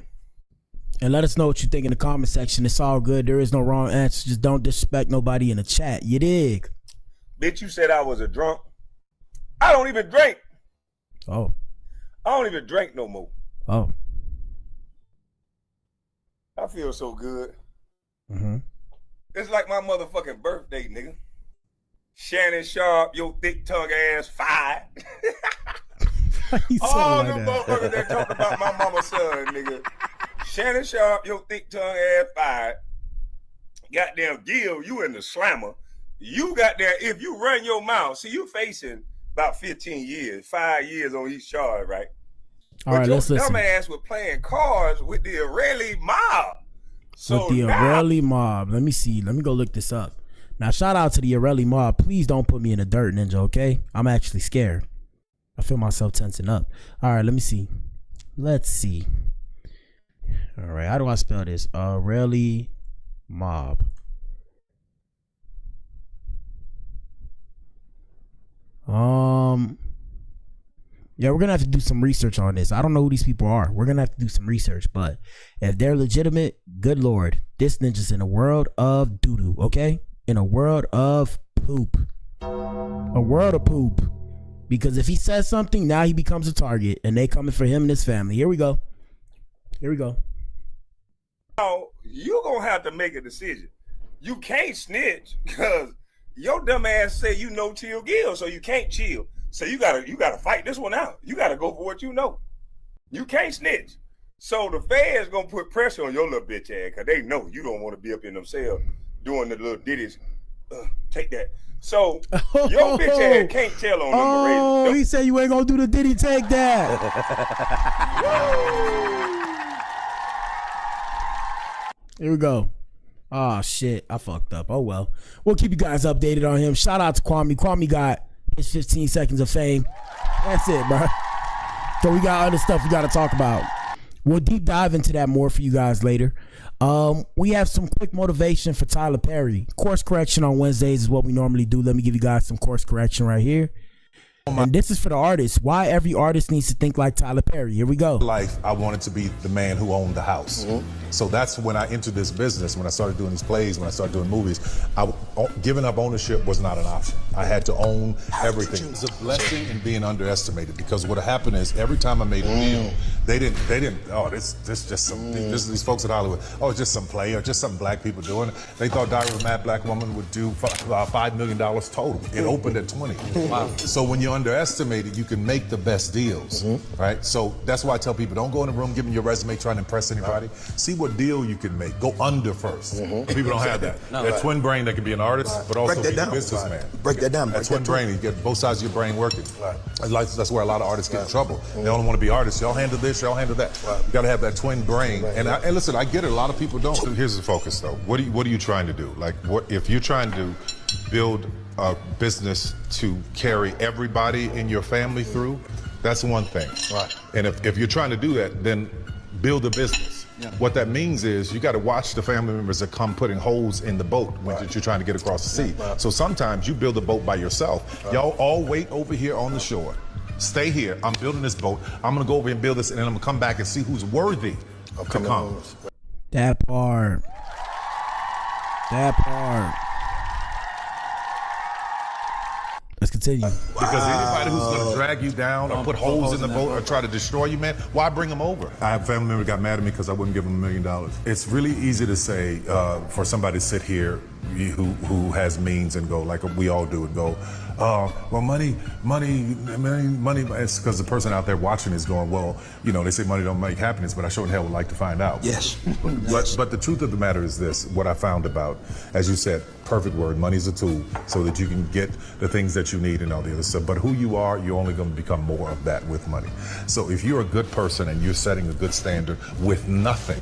And let us know what you think in the comment section. It's all good. There is no wrong answer. Just don't disrespect nobody in the chat. You dig? Bitch, you said I was a drunk. I don't even drink. Oh. I don't even drink no more. Oh. I feel so good. Mm-hmm. It's like my motherfucking birthday, nigga. Shannon Sharp, your thick tongue ass, fired. All them motherfuckers that talk about my mama's son, nigga. Shannon Sharp, your thick tongue ass, fired. Goddamn Gil, you in the slammer. You got there, if you run your mouth, see you facing about 15 years, 5 years on each charge, right? All right, let's listen. Dumb ass was playing cards with the Israeli mob. So with the Israeli mob. Let me see. Let me go look this up. Now, shout out to the Israeli mob. Please don't put me in the dirt, Ninja, okay? I'm actually scared. I feel myself tensing up. All right, let me see. Let's see. All right, how do I spell this? Israeli mob. Yeah, we're gonna have to do some research on this. I don't know who these people are. We're gonna have to do some research, but if they're legitimate, good lord, this ninja's in a world of doo-doo, okay? In a world of poop. A world of poop. Because if he says something, now he becomes a target, and they coming for him and his family. Here we go. Here we go. Now, you're gonna have to make a decision. You can't snitch because your dumb ass say you know chill Gil, so you can't chill. So you gotta fight this one out. You gotta go for what you know. You can't snitch. So the feds gonna put pressure on your little bitch ass because they know you don't want to be up in themselves doing the little ditties. Take that. So your bitch ass can't tell on them. Oh, he said you ain't gonna do the diddy take that. Here we go. Oh shit, I fucked up. Oh well. We'll keep you guys updated on him. Shout out to Kwame. Kwame got his 15 seconds of fame. That's it, bro. So we got other stuff we got to talk about. We'll deep dive into that more for you guys later. We have some quick motivation for Tyler Perry. Course correction on Wednesdays is what we normally do. Let me give you guys some course correction right here. And this is for the artists. Why every artist needs to think like Tyler Perry. Here we go. Life, I wanted to be the man who owned the house. So that's when I entered this business, when I started doing these plays, when I started doing movies. Giving up ownership was not an option. I had to own everything. It was a blessing in being underestimated because what happened is every time I made a deal, they didn't, oh, this just some, these folks in Hollywood, oh, it's just some play or just some black people doing it. They thought Diary of a Mad Black Woman would do $5 million total. It opened at 20. Wow. So when you're underestimated, you can make the best deals, right? So that's why I tell people, don't go in the room giving your resume trying to impress anybody. See what deal you can make. Go under first. People don't have that. That twin brain that can be an artist, but also be a businessman. Break that down. That twin brain, you get both sides of your brain working. That's where a lot of artists get in trouble. They only want to be artists. Y'all handle this, y'all handle that. You got to have that twin brain. And listen, I get it. A lot of people don't. So here's the focus, though. What are you trying to do? Like, if you're trying to build a business to carry everybody in your family through, that's one thing. Right. And if you're trying to do that, then build a business. What that means is you got to watch the family members that come putting holes in the boat when you're trying to get across the sea. So sometimes you build a boat by yourself. Y'all all wait over here on the shore. Stay here. I'm building this boat. I'm going to go over and build this, and then I'm going to come back and see who's worthy to come. That part. That part. Let's continue. Because anybody who's going to drag you down or put holes in the boat or try to destroy you, man, why bring them over? I have family members got mad at me because I wouldn't give them $1 million. It's really easy to say for somebody to sit here who has means and go, like we all do, and go, well, money. It's because the person out there watching is going, well, you know, they say money don't make happiness, but I sure in hell would like to find out. Yes. But the truth of the matter is this, what I found about, as you said, perfect word, money's a tool so that you can get the things that you need and all the other stuff. But who you are, you're only going to become more of that with money. So if you're a good person and you're setting a good standard with nothing,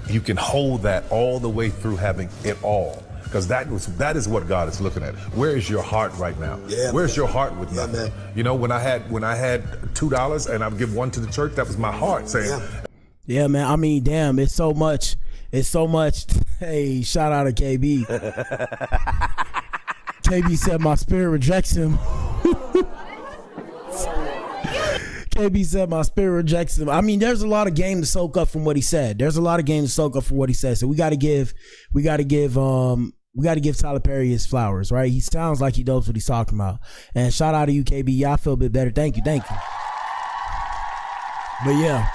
you can hold that all the way through having it all. Because that is what God is looking at. Where is your heart right now? Yeah, Where's your heart with nothing? You know, when I had $2 and I would give one to the church, that was my heart saying. Yeah, man. I mean, damn, it's so much. Hey, shout out to KB. KB said my spirit rejects him. KB said my spirit rejects him. I mean, there's a lot of game to soak up from what he said. So we got to give Tyler Perry his flowers, right? He sounds like he knows what he's talking about. And shout out to you, KB. Y'all feel a bit better. Thank you. But yeah,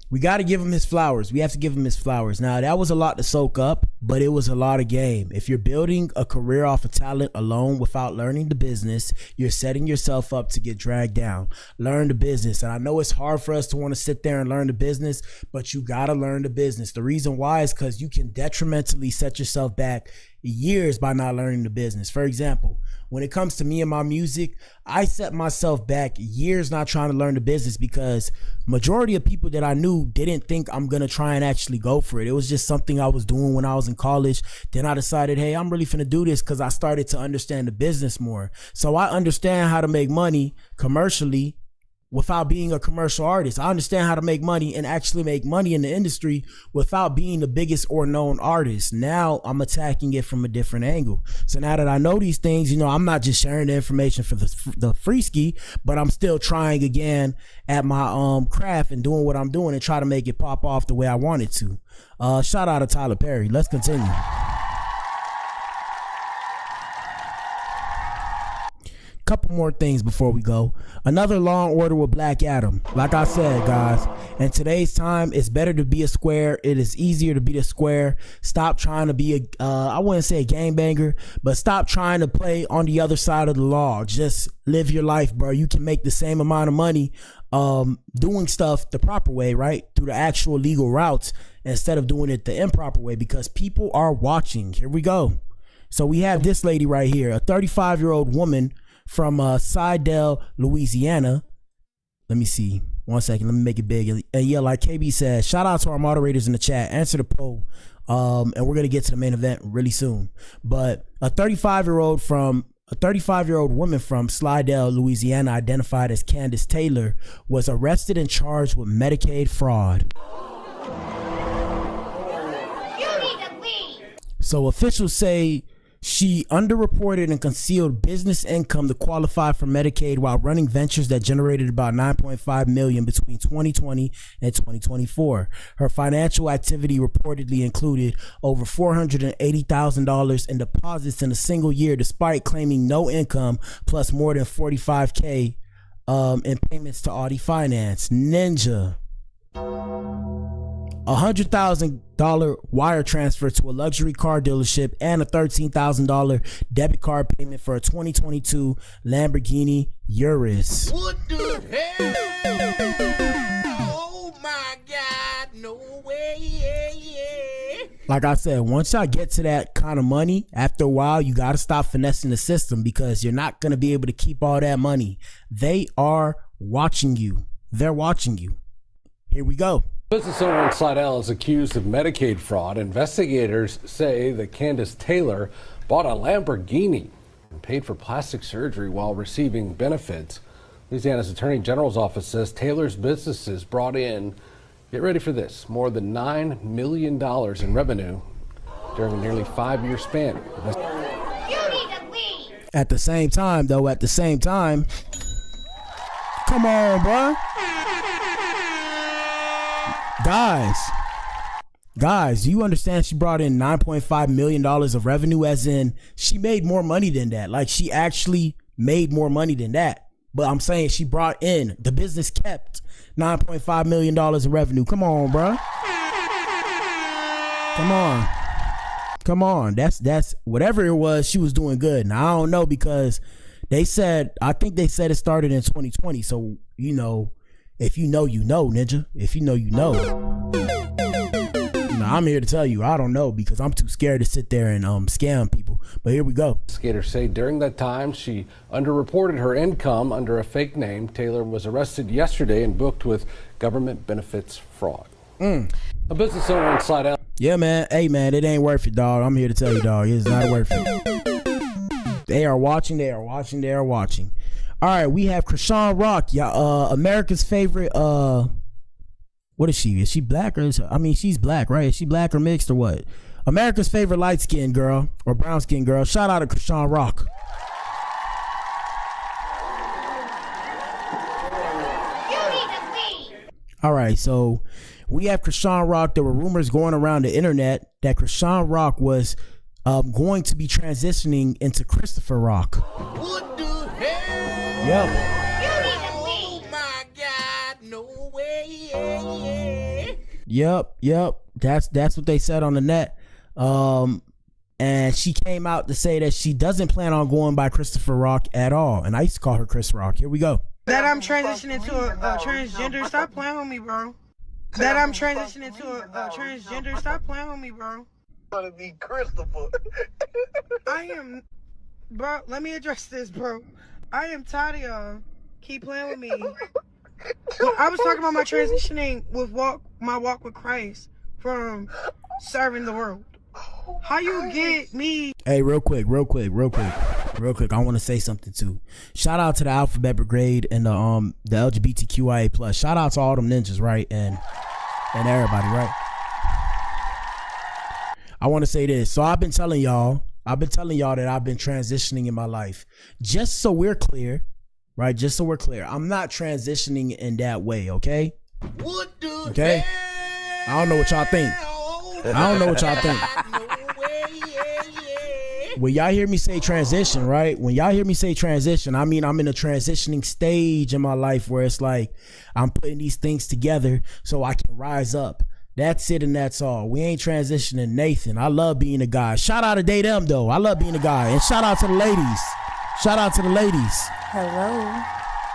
we got to give him his flowers. We have to give him his flowers. Now, that was a lot to soak up, but it was a lot of game. If you're building a career off of talent alone without learning the business, you're setting yourself up to get dragged down. Learn the business. And I know it's hard for us to want to sit there and learn the business, but you got to learn the business. The reason why is because you can detrimentally set yourself back years by not learning the business. For example, when it comes to me and my music, I set myself back years not trying to learn the business because majority of people that I knew didn't think I'm going to try and actually go for it. It was just something I was doing when I was in college. Then I decided, hey, I'm really finna do this because I started to understand the business more. So I understand how to make money commercially without being a commercial artist. I understand how to make money and actually make money in the industry without being the biggest or known artist. Now I'm attacking it from a different angle. So now that I know these things, you know, I'm not just sharing the information for the free ski, but I'm still trying again at my craft and doing what I'm doing and try to make it pop off the way I want it to. Shout out to Tyler Perry. Let's continue. Couple more things before we go. Another Law and Order with Black Adam. Like I said, guys, in today's time, it's better to be a square. It is easier to be the square. Stop trying to be I wouldn't say a gangbanger, but stop trying to play on the other side of the law. Just live your life, bro. You can make the same amount of money doing stuff the proper way, right? Through the actual legal routes instead of doing it the improper way because people are watching. Here we go. So we have this lady right here, a 35-year-old woman from Sidell, Louisiana. Let me see. 1 second. Let me make it big. And yeah, like KB said, shout out to our moderators in the chat. Answer the poll. And we're going to get to the main event really soon. But a 35-year-old woman from Slidell, Louisiana, identified as Candace Taylor, was arrested and charged with Medicaid fraud. You need to leave. So officials say she underreported and concealed business income to qualify for Medicaid while running ventures that generated about $9.5 million between 2020 and 2024. Her financial activity reportedly included over $480,000 in deposits in a single year, despite claiming no income, plus more than $45K in payments to Audi Finance. Ninja. $100,000 wire transfer to a luxury car dealership and a $13,000 debit card payment for a 2022 Lamborghini Urus. What the hell? Oh my God, no way. Like I said, once y'all get to that kind of money, after a while, you got to stop finessing the system because you're not going to be able to keep all that money. They are watching you. They're watching you. Here we go. Business owner in Slidell is accused of Medicaid fraud. Investigators say that Candace Taylor bought a Lamborghini and paid for plastic surgery while receiving benefits. Louisiana's Attorney General's office says Taylor's businesses brought in, get ready for this, more than $9 million in revenue during a nearly 5-year span. At the same time, come on, bro. Guys, Guys, do you understand she brought in $9.5 million of revenue, as in she made more money than that. Like, she actually made more money than that. But I'm saying she brought in, the business kept $9.5 million of revenue. Come on, bro. Come on. That's whatever it was, she was doing good. Now, I don't know, because I think they said it started in 2020. So, you know, if you know, you know, ninja. If you know, you know. I'm here to tell you, I don't know, because I'm too scared to sit there and scam people. But here we go. Investigators say during that time she underreported her income under a fake name. Taylor was arrested yesterday and booked with government benefits fraud. A business owner in Slidell. Yeah, man. Hey, man, it ain't worth it, dog. I'm here to tell you, dog. It's not worth it. They are watching. All right, we have Krishan Rock, America's favorite. What is she? Is she black or she's black, right? Is she black or mixed or what? America's favorite light skinned girl or brown skinned girl. Shout out to Krishan Rock. All right, so we have Krishan Rock. There were rumors going around the internet that Krishan Rock was going to be transitioning into Christopher Rock. What the hell? Yep. Yep. That's what they said on the net. And she came out to say that she doesn't plan on going by Christopher Rock at all. And I used to call her Chris Rock. Here we go. That I'm transitioning to a transgender. Stop playing with me, bro. That I'm transitioning to a transgender. Stop playing with me, bro. Gonna be Christopher. I am, bro. Let me address this, bro. I am tired of y'all keep playing with me. Well, I was talking about my transitioning with my walk with Christ from serving the world. How you get me? Hey, real quick. I want to say something too. Shout out to the Alphabet Brigade and the LGBTQIA plus. Shout out to all them ninjas, right? And everybody, right? I want to say this. So I've been telling y'all that I've been transitioning in my life. Just so we're clear. Right, just so we're clear, I'm not transitioning in that way, okay? Okay? I don't know what y'all think. When y'all hear me say transition, right? When y'all hear me say transition, I mean I'm in a transitioning stage in my life where it's like I'm putting these things together so I can rise up. That's it and that's all. We ain't transitioning Nathan. I love being a guy. Shout out to Day Them though. I love being a guy. And shout out to the ladies. Hello.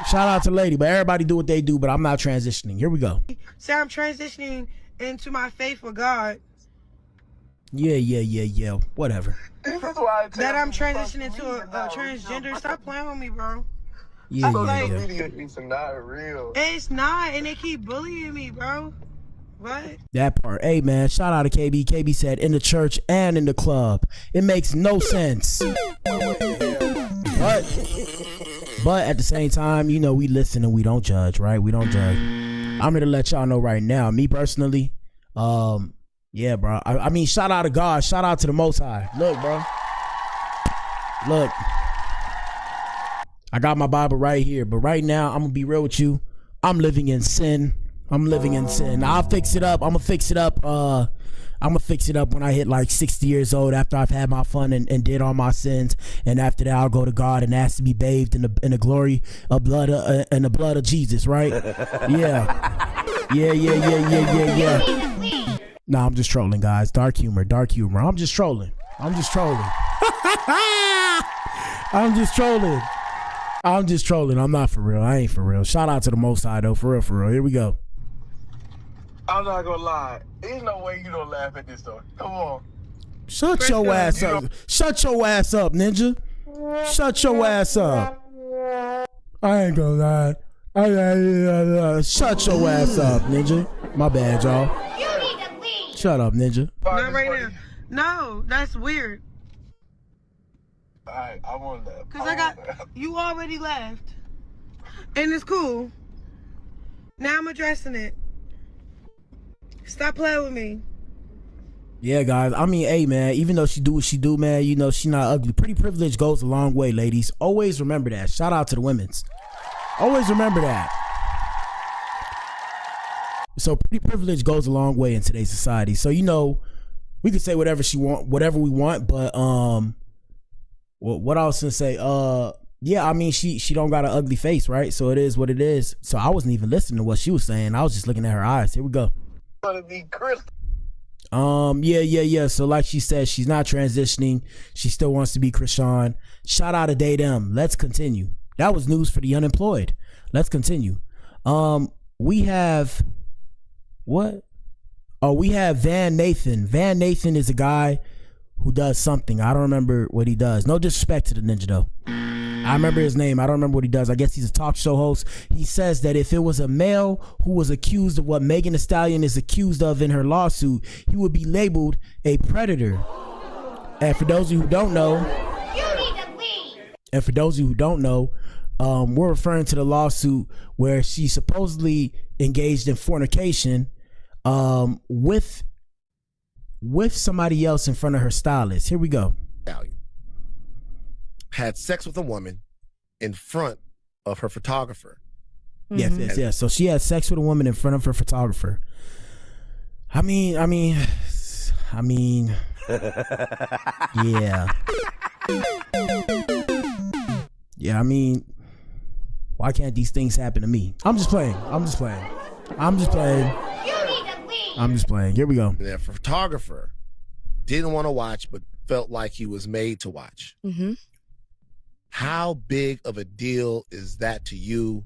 Shout out to the lady, but everybody do what they do, but I'm not transitioning. Here we go. Say I'm transitioning into my faith with God. Yeah. Whatever. That I'm transitioning to a transgender. Stop playing with me, bro. Yeah. It's not real. It's not, and they keep bullying me, bro. What? That part. Hey, man, shout out to KB. KB said in the church and in the club. It makes no sense. But at the same time, you know, we listen and we don't judge, right? We don't judge. I'm here to let y'all know right now, me personally, yeah, bro. I mean, shout out to God. Shout out to the Most High. Look, bro. Look. I got my Bible right here, but right now, I'm going to be real with you. I'm living in sin. I'll fix it up. I'm going to fix it up. I'm going to fix it up when I hit like 60 years old after I've had my fun and did all my sins. And after that, I'll go to God and ask to be bathed in the glory of blood and the blood of Jesus, right? Yeah. Nah, I'm just trolling, guys. Dark humor. I'm just trolling. I'm just trolling. I'm not for real. I ain't for real. Shout out to the Most High, though. For real. Here we go. I'm not gonna lie. There's no way you don't laugh at this story. Come on. Shut your ass up. Shut your ass up, ninja. Shut your ass up. I ain't gonna lie. Shut your ass up, ninja. My bad, y'all. You need to leave. Shut up, ninja. Not right now. No, that's weird. Alright, I won't laugh. Cause you already laughed. And it's cool. Now I'm addressing it. Stop playing with me. Yeah, guys. I mean, hey, man, even though she do what she do, man, you know, she not ugly. Pretty privilege goes a long way, ladies. Always remember that. Shout out to the women's. Always remember that. So pretty privilege goes a long way in today's society. So we could say whatever we want, but what I was gonna say, yeah, I mean she don't got an ugly face, right? So it is what it is. So I wasn't even listening to what she was saying. I was just looking at her eyes. Here we go. Yeah. So like she said, she's not transitioning. She still wants to be Krishan. Shout out to Day Them. Let's continue. That was news for the unemployed. Let's continue. We have what? Oh, we have Van Nathan. Van Nathan is a guy who does something. I don't remember what he does. No disrespect to the ninja though. I remember his name. I don't remember what he does. I guess he's a talk show host. He says that if it was a male who was accused of what Megan Thee Stallion is accused of in her lawsuit, he would be labeled a predator. And for those of you who don't know, we're referring to the lawsuit where she supposedly engaged in fornication with somebody else in front of her stylist. Here we go. Had sex with a woman in front of her photographer. Yes. So she had sex with a woman in front of her photographer. I mean, yeah. Yeah, I mean, why can't these things happen to me? I'm just playing. Here we go. The photographer didn't want to watch, but felt like he was made to watch. Mm-hmm. How big of a deal is that to you?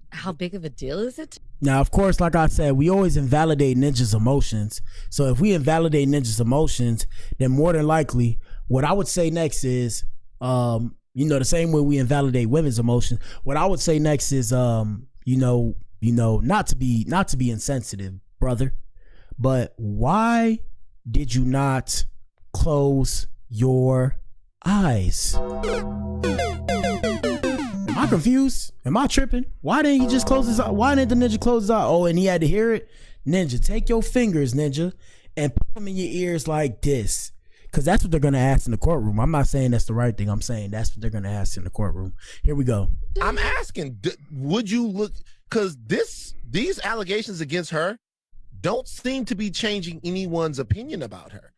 How big of a deal is it? Now, of course, like I said, we always invalidate ninjas' emotions. So if we invalidate ninjas' emotions, then more than likely, what I would say next is, the same way we invalidate women's emotions. What I would say next is, not to be insensitive, brother, but why did you not close your eyes? Am I confused? Am I tripping? Why didn't he just close his eye? Why didn't the ninja close his eye? Oh, and he had to hear it? Ninja, take your fingers, ninja, and put them in your ears like this. Because that's what they're going to ask in the courtroom. I'm not saying that's the right thing. I'm saying that's what they're going to ask in the courtroom. Here we go. I'm asking, would you look, because these allegations against her don't seem to be changing anyone's opinion about her.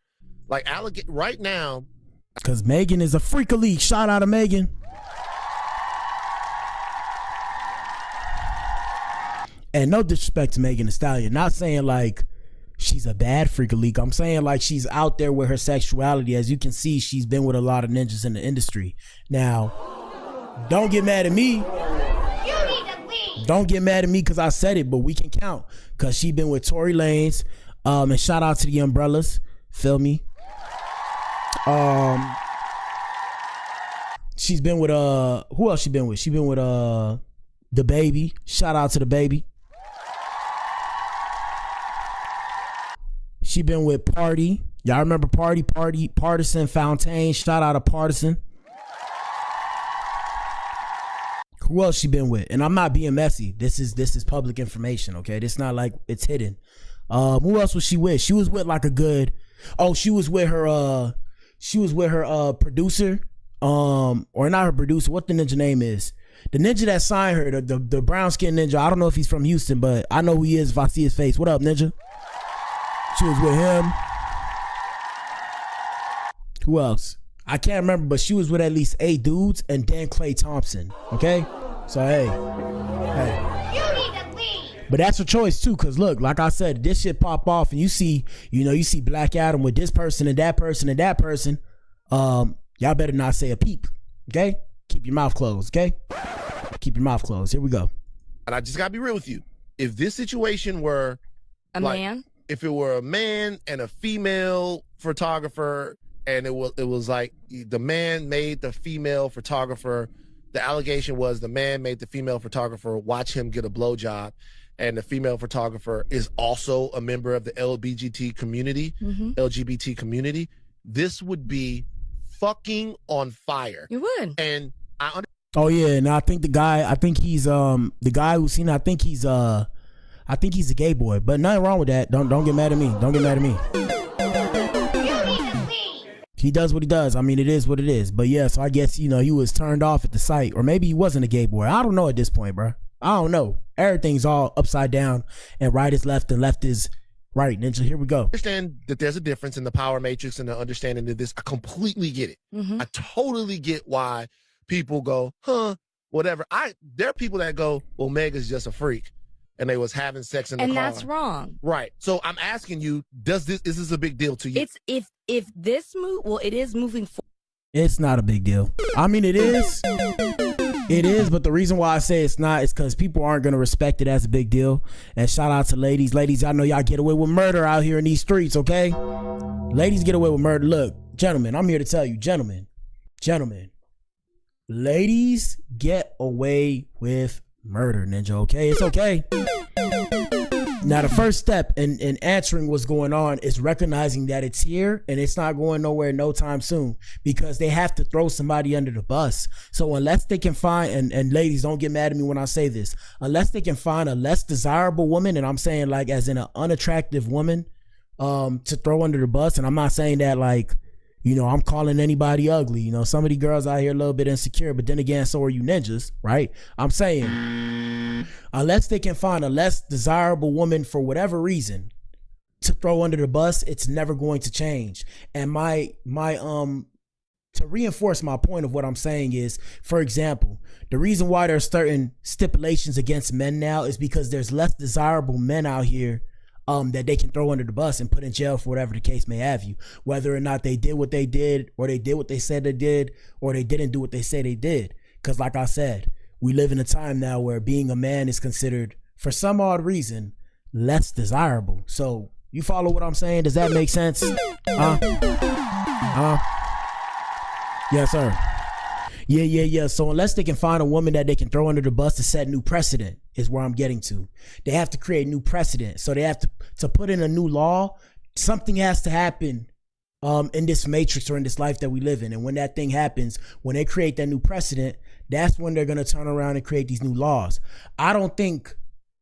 Like, right now. Because Megan is a freak of league. Shout out to Megan. And no disrespect to Megan Thee Stallion. Not saying like she's a bad freak of league. I'm saying like she's out there with her sexuality. As you can see, she's been with a lot of ninjas in the industry. Now, don't get mad at me. Don't get mad at me because I said it, but we can count. Because she been with Tory Lanez. And shout out to the Umbrellas. Feel me? She's been with who else she been with? She been with the Baby. Shout out to the Baby. She been with Party. Y'all remember Party, Partisan, Fontaine. Shout out to Partisan. Who else she been with? And I'm not being messy. This is public information, okay? This not like it's hidden. Who else was she with? She was with like a good. Oh, she was with her producer. Or not her producer. What the ninja name is? The ninja that signed her, the brown skin ninja. I don't know if he's from Houston, but I know who he is if I see his face. What up, ninja? She was with him. Who else? I can't remember, but she was with at least 8 dudes and then Klay Thompson. Okay? So hey. But that's a choice too, cause look, like I said, this shit pop off and you see Black Adam with this person and that person and that person. Y'all better not say a peep. Okay? Keep your mouth closed, okay? Keep your mouth closed. Here we go. And I just gotta be real with you. If this situation were a man, if it were a man and a female photographer, and it was like the man made the female photographer, the allegation was the man made the female photographer watch him get a blowjob, and the female photographer is also a member of the LGBT community, LGBT community, this would be fucking on fire. You would. And oh yeah, and I think he's the guy who's seen. I think he's a gay boy, but nothing wrong with that. Don't get mad at me. Don't get mad at me. He does what he does. I mean, it is what it is. But yeah, so I guess he was turned off at the site, or maybe he wasn't a gay boy. I don't know at this point, bro. I don't know. Everything's all upside down, and right is left and left is right. Ninja, here we go. I understand that there's a difference in the power matrix and the understanding of this. I completely get it. I totally get why people go, whatever. There are people that go, well, Mega's just a freak, and they was having sex in the car. And that's wrong. Right. So I'm asking you, is this a big deal to you? It's if this move, well, it is moving forward. It's not a big deal. I mean, it is. It is, but the reason why I say it's not is because people aren't going to respect it as a big deal. And shout out to ladies. Ladies, I know y'all get away with murder out here in these streets, okay? Ladies get away with murder. Look, gentlemen, I'm here to tell you, gentlemen, ladies get away with murder, Ninja, okay? It's okay. Now, the first step in answering what's going on is recognizing that it's here and it's not going nowhere no time soon, because they have to throw somebody under the bus. So unless they can find, and ladies, don't get mad at me when I say this, unless they can find a less desirable woman, and I'm saying like as in an unattractive woman to throw under the bus, and I'm not saying that like, you know, I'm calling anybody ugly. You know, some of these girls out here a little bit insecure, but then again, so are you ninjas, right? I'm saying, unless they can find a less desirable woman for whatever reason to throw under the bus, it's never going to change. And to reinforce my point of what I'm saying is, for example, the reason why there's certain stipulations against men now is because there's less desirable men out here that they can throw under the bus and put in jail for whatever the case may have you, whether or not they did what they did, or they did what they said they did, or they didn't do what they say they did. Because like I said, we live in a time now where being a man is considered, for some odd reason, less desirable. So you follow what I'm saying? Does that make sense? Yes, sir. Yeah. So unless they can find a woman that they can throw under the bus to set new precedent, is where I'm getting to. They have to create new precedent. So they have to put in a new law. Something has to happen in this matrix or in this life that we live in. And when that thing happens, when they create that new precedent, that's when they're going to turn around and create these new laws. I don't think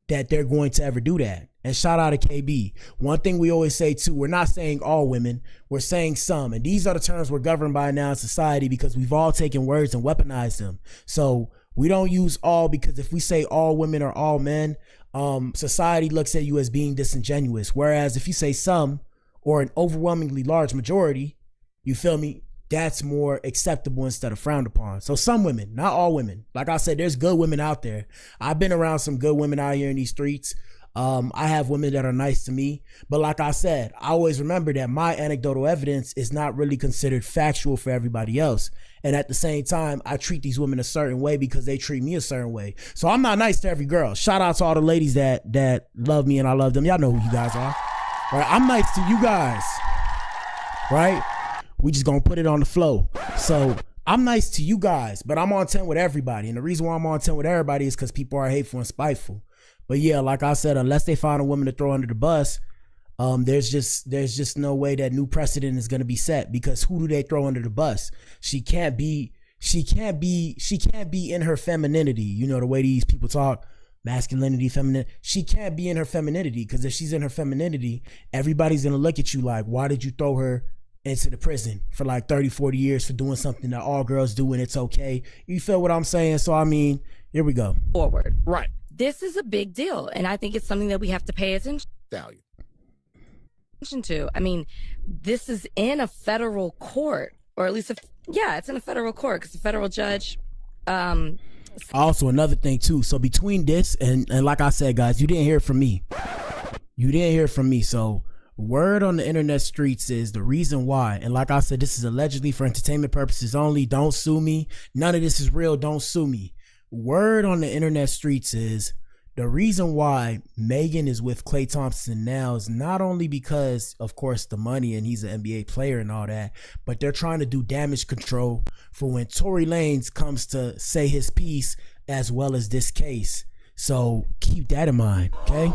that they're going to ever do that. And shout out to KB. One thing we always say too, we're not saying all women, we're saying some. And these are the terms we're governed by now in society, because we've all taken words and weaponized them. So we don't use all, because if we say all women or all men, society looks at you as being disingenuous. Whereas if you say some or an overwhelmingly large majority, you feel me? That's more acceptable instead of frowned upon. So some women, not all women. Like I said, there's good women out there. I've been around some good women out here in these streets. I have women that are nice to me, but like I said, I always remember that my anecdotal evidence is not really considered factual for everybody else. And at the same time, I treat these women a certain way because they treat me a certain way. So I'm not nice to every girl. Shout out to all the ladies that love me and I love them. Y'all know who you guys are. Right? I'm nice to you guys. Right? We just gonna put it on the flow. So I'm nice to you guys, but I'm on 10 with everybody. And the reason why I'm on 10 with everybody is because people are hateful and spiteful. But yeah, like I said, unless they find a woman to throw under the bus, there's just no way that new precedent is going to be set, because who do they throw under the bus? She can't be in her femininity. You know, the way these people talk, masculinity, femininity. She can't be in her femininity, because if she's in her femininity, everybody's going to look at you like, why did you throw her into the prison for like 30, 40 years for doing something that all girls do and it's okay? You feel what I'm saying? So, I mean, here we go. Forward. Right. This is a big deal, and I think it's something that we have to pay attention to. I mean, this is in a federal court, or at least, it's in a federal court, because the federal judge. Also, another thing too. So between this and like I said, guys, you didn't hear from me. So word on the internet streets is the reason why. And like I said, this is allegedly for entertainment purposes only. Don't sue me. None of this is real. Don't sue me. Word on the internet streets is the reason why Megan is with Klay Thompson now is not only because, of course, the money and he's an NBA player and all that, but they're trying to do damage control for when Tory Lanez comes to say his piece, as well as this case. So keep that in mind, okay?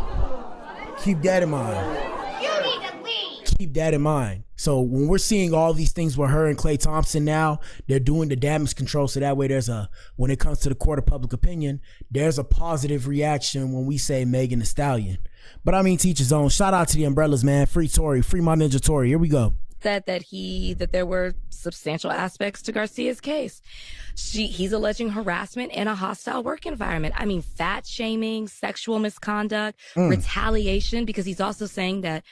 Keep that in mind. Keep that in mind. So when we're seeing all these things with her and Klay Thompson now, they're doing the damage control. So that way when it comes to the court of public opinion, there's a positive reaction when we say Megan Thee Stallion. But I mean, teach his own. Shout out to the umbrellas, man. Free Tory. Free my Ninja Tory. Here we go. said that there were substantial aspects to Garcia's case. He's alleging harassment in a hostile work environment. I mean, fat shaming, sexual misconduct, retaliation, because he's also saying that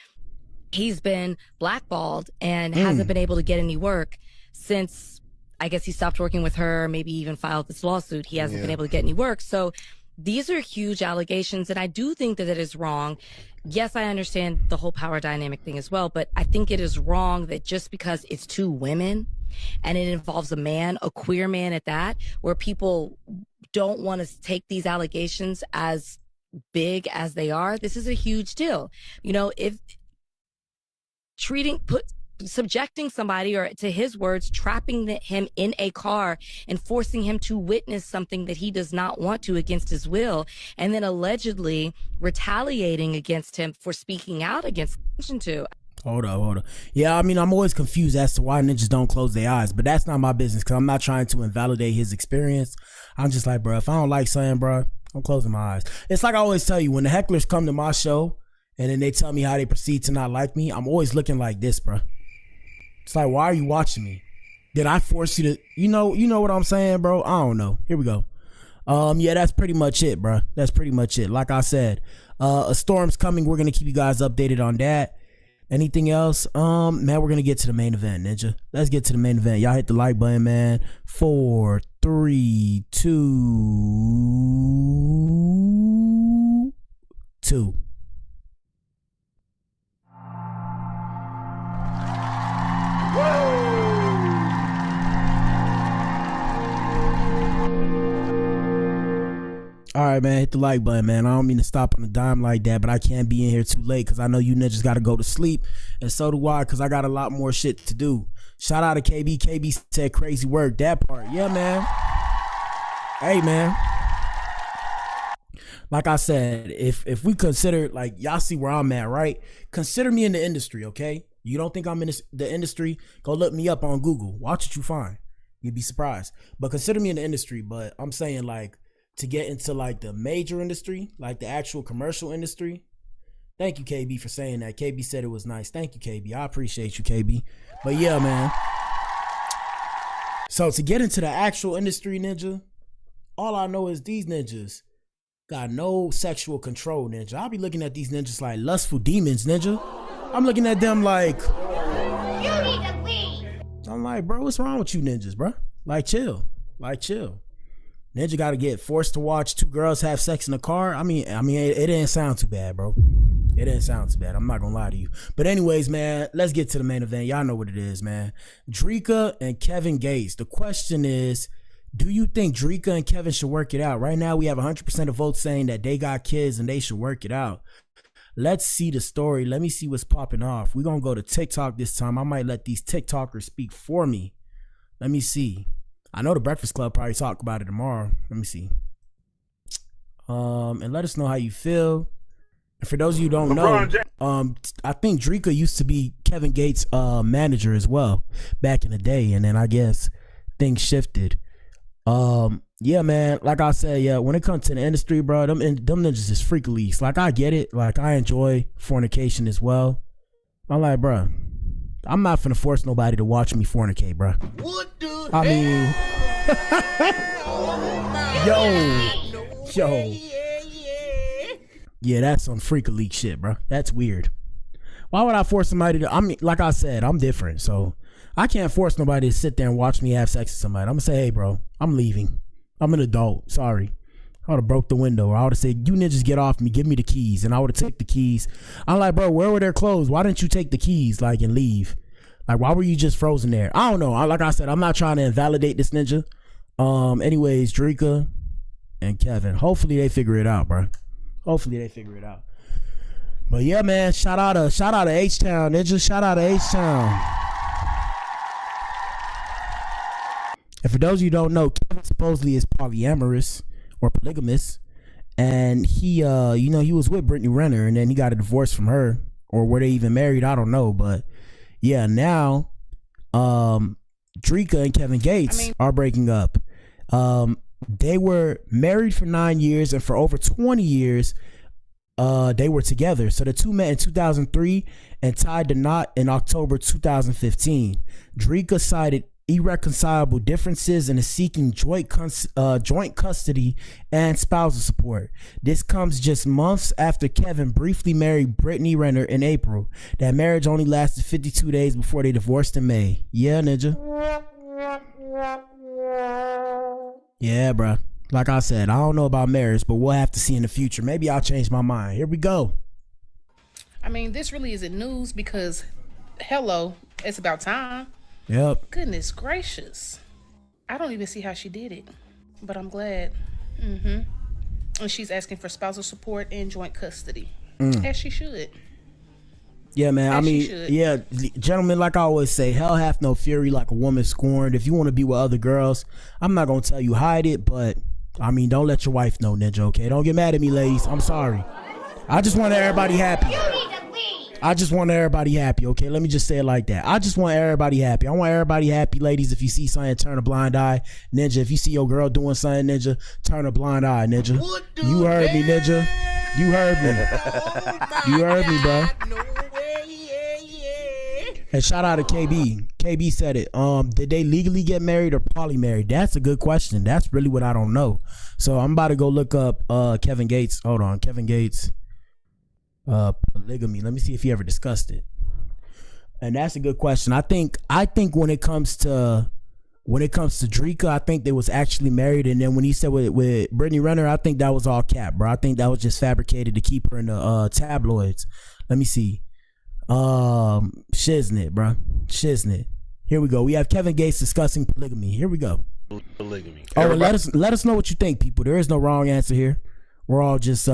he's been blackballed and hasn't been able to get any work since, I guess, he stopped working with her, maybe even filed this lawsuit. He hasn't been able to get any work. So these are huge allegations, and I do think that it is wrong. Yes, I understand the whole power dynamic thing as well, but I think it is wrong that just because it's two women and it involves a man, a queer man at that, where people don't want to take these allegations as big as they are. This is a huge deal. You know, if subjecting somebody, or to his words, trapping him in a car and forcing him to witness something that he does not want to against his will, and then allegedly retaliating against him for speaking out against to. Hold up. Yeah, I mean, I'm always confused as to why ninjas don't close their eyes, but that's not my business, because I'm not trying to invalidate his experience. I'm just like, bro, if I don't like something, bro, I'm closing my eyes. It's like I always tell you, when the hecklers come to my show and then they tell me how they proceed to not like me, I'm always looking like this, bro. It's like, why are you watching me? Did I force you to, you know what I'm saying, bro? I don't know. Here we go. Yeah, that's pretty much it, bro. That's pretty much it. Like I said, a storm's coming. We're going to keep you guys updated on that. Anything else? Man, we're going to get to the main event, Ninja. Let's get to the main event. Y'all hit the like button, man. 4, 3, 2, 2. All right, man, hit the like button, man. I don't mean to stop on the dime like that, but I can't be in here too late because I know you ninjas got to go to sleep, and so do I, because I got a lot more shit to do. Shout out to KB. KB said crazy work. That part, yeah, man. Hey, man. Like I said, if we consider, like, y'all see where I'm at, right? Consider me in the industry, okay? You don't think I'm in the industry? Go look me up on Google. Watch what you find. You'd be surprised. But consider me in the industry. But I'm saying, like, to get into, like, the major industry, like the actual commercial industry. Thank you, KB, for saying that. KB said it was nice. Thank you, KB. I appreciate you, KB. But yeah, man. So to get into the actual industry, Ninja, all I know is these ninjas got no sexual control, Ninja. I'll be looking at these ninjas like lustful demons, Ninja. I'm looking at them like, you need to leave. I'm like, bro, what's wrong with you ninjas, bro? Like, chill. Like, chill. Ninja got to get forced to watch two girls have sex in a car. I mean, it didn't sound too bad, bro. It didn't sound too bad. I'm not gonna lie to you. But anyways, man, let's get to the main event. Y'all know what it is, man. Dreka and Kevin Gates. The question is, do you think Dreka and Kevin should work it out? Right now, we have 100% of votes saying that they got kids and they should work it out. Let's see the story. Let me see what's popping off. We're gonna go to TikTok this time. I might let these TikTokers speak for me. Let me see. I know the Breakfast Club probably talk about it tomorrow. Let me see. And let us know how you feel. And for those of you who don't know, I think Dreka used to be Kevin Gates' manager as well back in the day, and then I guess things shifted. Yeah, man, like I said, yeah, when it comes to the industry, bro, them ninjas is freak leaks. Like, I get it. Like, I enjoy fornication as well. I'm like, bro, I'm not finna force nobody to watch me fornicate, bro. What the I mean, yo. Yeah, that's some freak leak shit, bro. That's weird. Why would I force somebody to, I mean, like I said, I'm different, so I can't force nobody to sit there and watch me have sex with somebody. I'm gonna say, hey, bro, I'm leaving. I'm an adult. Sorry. I would have broke the window, or I would have said, you ninjas get off me, give me the keys, and I would have taken the keys. I'm like, bro, where were their clothes? Why didn't you take the keys, like, and leave? Like, why were you just frozen there? I don't know. Like I said, I'm not trying to invalidate this ninja. Anyways, Dreka and Kevin, hopefully they figure it out, bro. Hopefully they figure it out. But yeah, man, shout out to H-Town, ninja. Shout out to H-Town. And for those of you who don't know, Kevin supposedly is polyamorous or polygamous, and he he was with Brittany Renner, and then he got a divorce from her, or were they even married? I don't know, but yeah, now Dreka and Kevin Gates are breaking up. They were married for 9 years, and for over 20 years they were together. So the two met in 2003 and tied the knot in October 2015. Dreka cited irreconcilable differences and is seeking joint custody and spousal support. This comes just months after Kevin briefly married Brittany Renner in April. That marriage only lasted 52 days before they divorced in May. Yeah, Ninja. Yeah, bruh. Like I said, I don't know about marriage, but we'll have to see in the future. Maybe I'll change my mind. Here we go. I mean, this really isn't news because, hello, it's about time. Yep. Goodness gracious. I don't even see how she did it, but I'm glad. And she's asking for spousal support and joint custody, as she should. Yeah, man. I mean, yeah, gentlemen, like I always say, hell hath no fury like a woman scorned. If you want to be with other girls, I'm not going to tell you hide it, but I mean, don't let your wife know, Ninja, okay? Don't get mad at me, ladies. I'm sorry. I just want everybody happy. I just want everybody happy, okay? Let me just say it like that. I just want everybody happy. I want everybody happy, ladies. If you see something, turn a blind eye. Ninja, if you see your girl doing something, Ninja, turn a blind eye, Ninja. You heard me, Ninja. You heard me. You heard me, bro. And shout out to KB. KB said it. Did they legally get married or polymarried? That's a good question. That's really what I don't know. So I'm about to go look up Kevin Gates. Hold on, Kevin Gates. Polygamy. Let me see if he ever discussed it. And that's a good question. I think when it comes to Dreka, I think they was actually married, and then when he said with Brittany Renner, I think that was all cap, bro. I think that was just fabricated to keep her in the tabloids. Let me see. Shiznit, bro. Shiznit. Here we go. We have Kevin Gates discussing polygamy. Here we go. Polygamy. Oh, let us know what you think, people. There is no wrong answer here. We're all just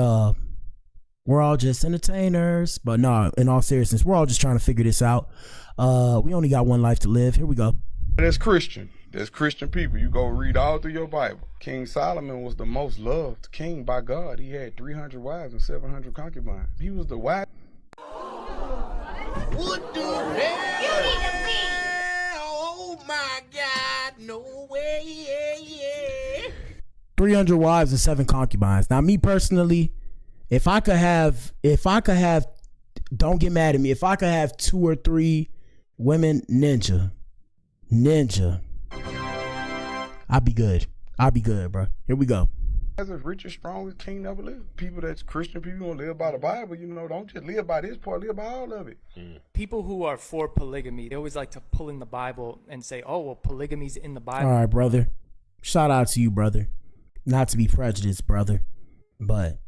entertainers. But no, in all seriousness, we're all just trying to figure this out. We only got one life to live. Here we go. There's Christian people. You go read all through your Bible. King Solomon was the most loved king by God. He had 300 wives and 700 concubines. He was the wife. What the hell? You need to be. Oh my God, no way. 300 wives and 7 concubines. Now, me personally, if I could have, don't get mad at me. If I could have 2 or 3 women, ninja, I'd be good. Bro. Here we go. As rich and strong as king never lived. People that's Christian, people gonna live by the Bible, don't just live by this part, live by all of it. People who are for polygamy, they always like to pull in the Bible and say, oh, well, polygamy's in the Bible. All right, brother. Shout out to you, brother. Not to be prejudiced, brother. But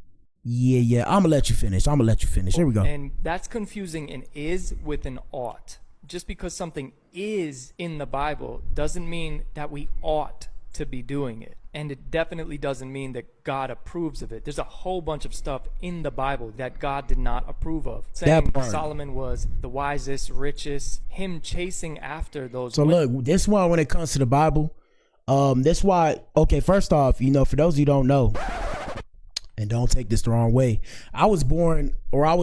yeah, I'm gonna let you finish. Here we go. And that's confusing an is with an ought. Just because something is in the Bible doesn't mean that we ought to be doing it. And it definitely doesn't mean that God approves of it. There's a whole bunch of stuff in the Bible that God did not approve of. Saying Solomon was the wisest, richest, him chasing after those. So look, this why when it comes to the Bible, that's why, okay, first off, for those who don't know, and don't take this the wrong way, I was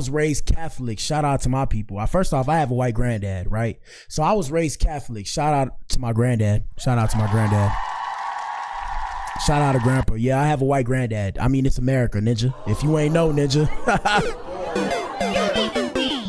raised Catholic. Shout out to my people. First off, I have a white granddad, right? So I was raised Catholic. Shout out to my granddad. Shout out to grandpa. Yeah, I have a white granddad. I mean, it's America, ninja. If you ain't know, ninja.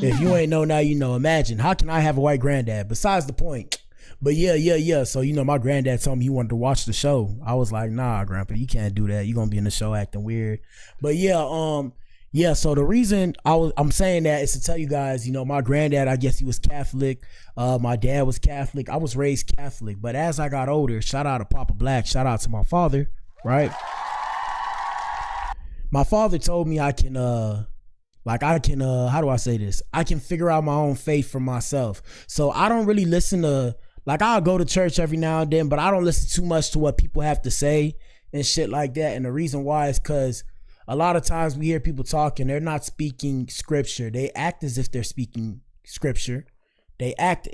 If you ain't know, now you know. Imagine, how can I have a white granddad? Besides the point. But yeah. So, my granddad told me he wanted to watch the show. I was like, nah, grandpa, you can't do that. You're going to be in the show acting weird. But yeah, so the reason I'm saying that is to tell you guys, my granddad, I guess he was Catholic. My dad was Catholic. I was raised Catholic. But as I got older, shout out to Papa Black, shout out to my father, right? My father told me I can, how do I say this? I can figure out my own faith for myself. So I don't really listen to, I'll go to church every now and then, but I don't listen too much to what people have to say and shit like that. And the reason why is because a lot of times we hear people talking, they're not speaking scripture. They act as if they're speaking scripture. They act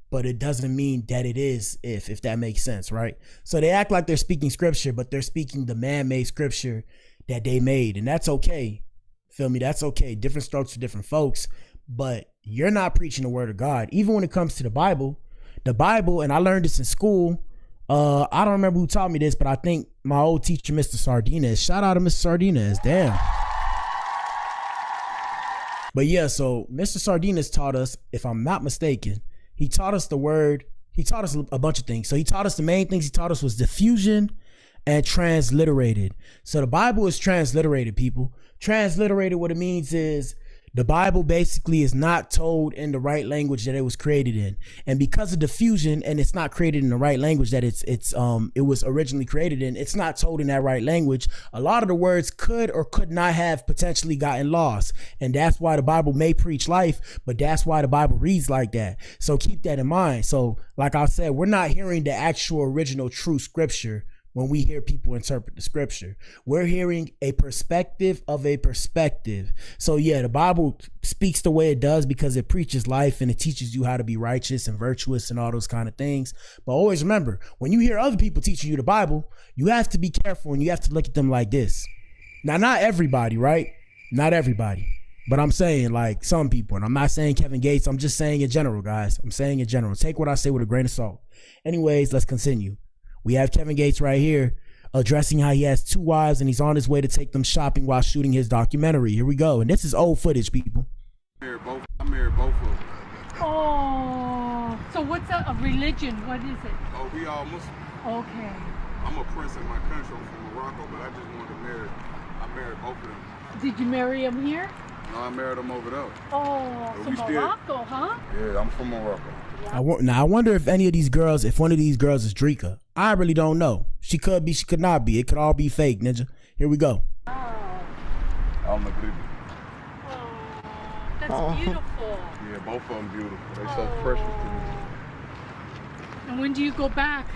but it doesn't mean that it is if that makes sense, right? So they act like they're speaking scripture, but they're speaking the man-made scripture that they made. And that's okay. Feel me? That's okay. Different strokes for different folks, but you're not preaching the word of God. Even when it comes to the Bible, and I learned this in school. I don't remember who taught me this, but I think my old teacher, Mr. Sardinez. Shout out to Mr. Sardinez. Damn. But yeah, so Mr. Sardinas taught us, if I'm not mistaken, he taught us a bunch of things. So he taught us the main things he taught us was diffusion and transliterated. So the Bible is transliterated, people. Transliterated, what it means is the Bible basically is not told in the right language that it was created in. And because of diffusion, and it's not created in the right language that it was originally created in, it's not told in that right language. A lot of the words could or could not have potentially gotten lost. And that's why the Bible may preach life, but that's why the Bible reads like that. So keep that in mind. So like I said, we're not hearing the actual original true scripture. When we hear people interpret the scripture, we're hearing a perspective of a perspective. So yeah, the Bible speaks the way it does because it preaches life and it teaches you how to be righteous and virtuous and all those kind of things. But always remember, when you hear other people teaching you the Bible, you have to be careful and you have to look at them like this. Now, not everybody, right? Not everybody. But I'm saying like some people, and I'm not saying Kevin Gates. I'm just saying in general, guys. I'm saying in general. Take what I say with a grain of salt. Anyways, let's continue. We have Kevin Gates right here addressing how he has 2 wives and he's on his way to take them shopping while shooting his documentary. Here we go. And this is old footage, people. I married both of them. Oh, so what's a religion? What is it? Oh, we all Muslim. Okay. I'm a prince in my country. I'm from Morocco, but I just wanted to marry. I married both of them. Did you marry him here? No, I married them over there. Oh, so Morocco, huh? Yeah, I'm from Morocco. Now I wonder if any of these girls, if one of these girls is Dreka. I really don't know. She could be, she could not be. It could all be fake, Ninja. Here we go. I'm a good. That's beautiful. Yeah, both of them beautiful. They so precious to me. And when do you go back?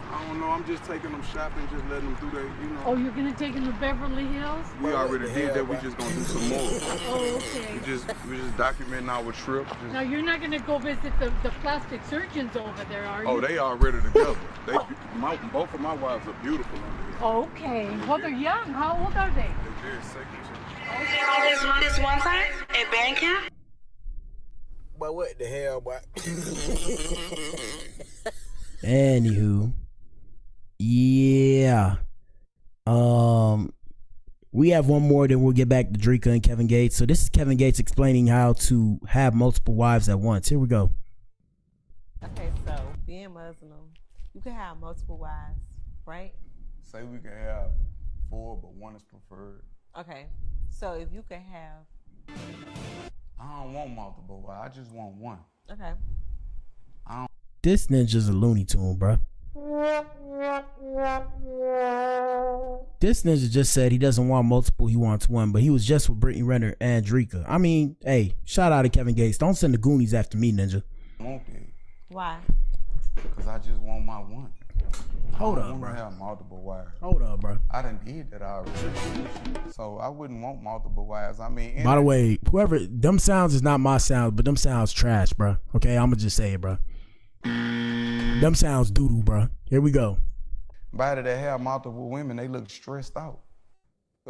I don't know. I'm just taking them shopping, just letting them do that, you know. Oh, you're gonna take them to Beverly Hills? We already did that. We just gonna do some more. Oh, okay. We just documenting our trip. Now you're not gonna go visit the plastic surgeons over there, are you? Oh, they already together. Both of my wives are beautiful. Okay. Well, they're young. How old are they? They're very sacred. This one time at band camp? But what the hell, boy? Anywho. Yeah. We have one more, then we'll get back to Dreka and Kevin Gates. So this is Kevin Gates explaining how to have multiple wives at once. Here we go. Okay, so being Muslim, you can have multiple wives, right? Say we can have 4, but 1 is preferred. Okay, so if you can have... I don't want multiple wives. I just want 1. Okay. This ninja's a Looney Tune, bro. This ninja just said he doesn't want multiple, he wants 1, but he was just with Brittany Renner and Dreka. I mean, hey, shout out to Kevin Gates. Don't send the Goonies after me, ninja. I want that. Why? Because I just want my 1. Hold I up, don't bro. want to have multiple wives. Hold up, bro. I done did that already. So I wouldn't want multiple wives. I mean, by the way, whoever, them sounds is not my sounds, but them sounds trash, bro. Okay, I'm gonna just say it, bro. Them sounds doodle, bro. Here we go. Body that have multiple women, they look stressed out.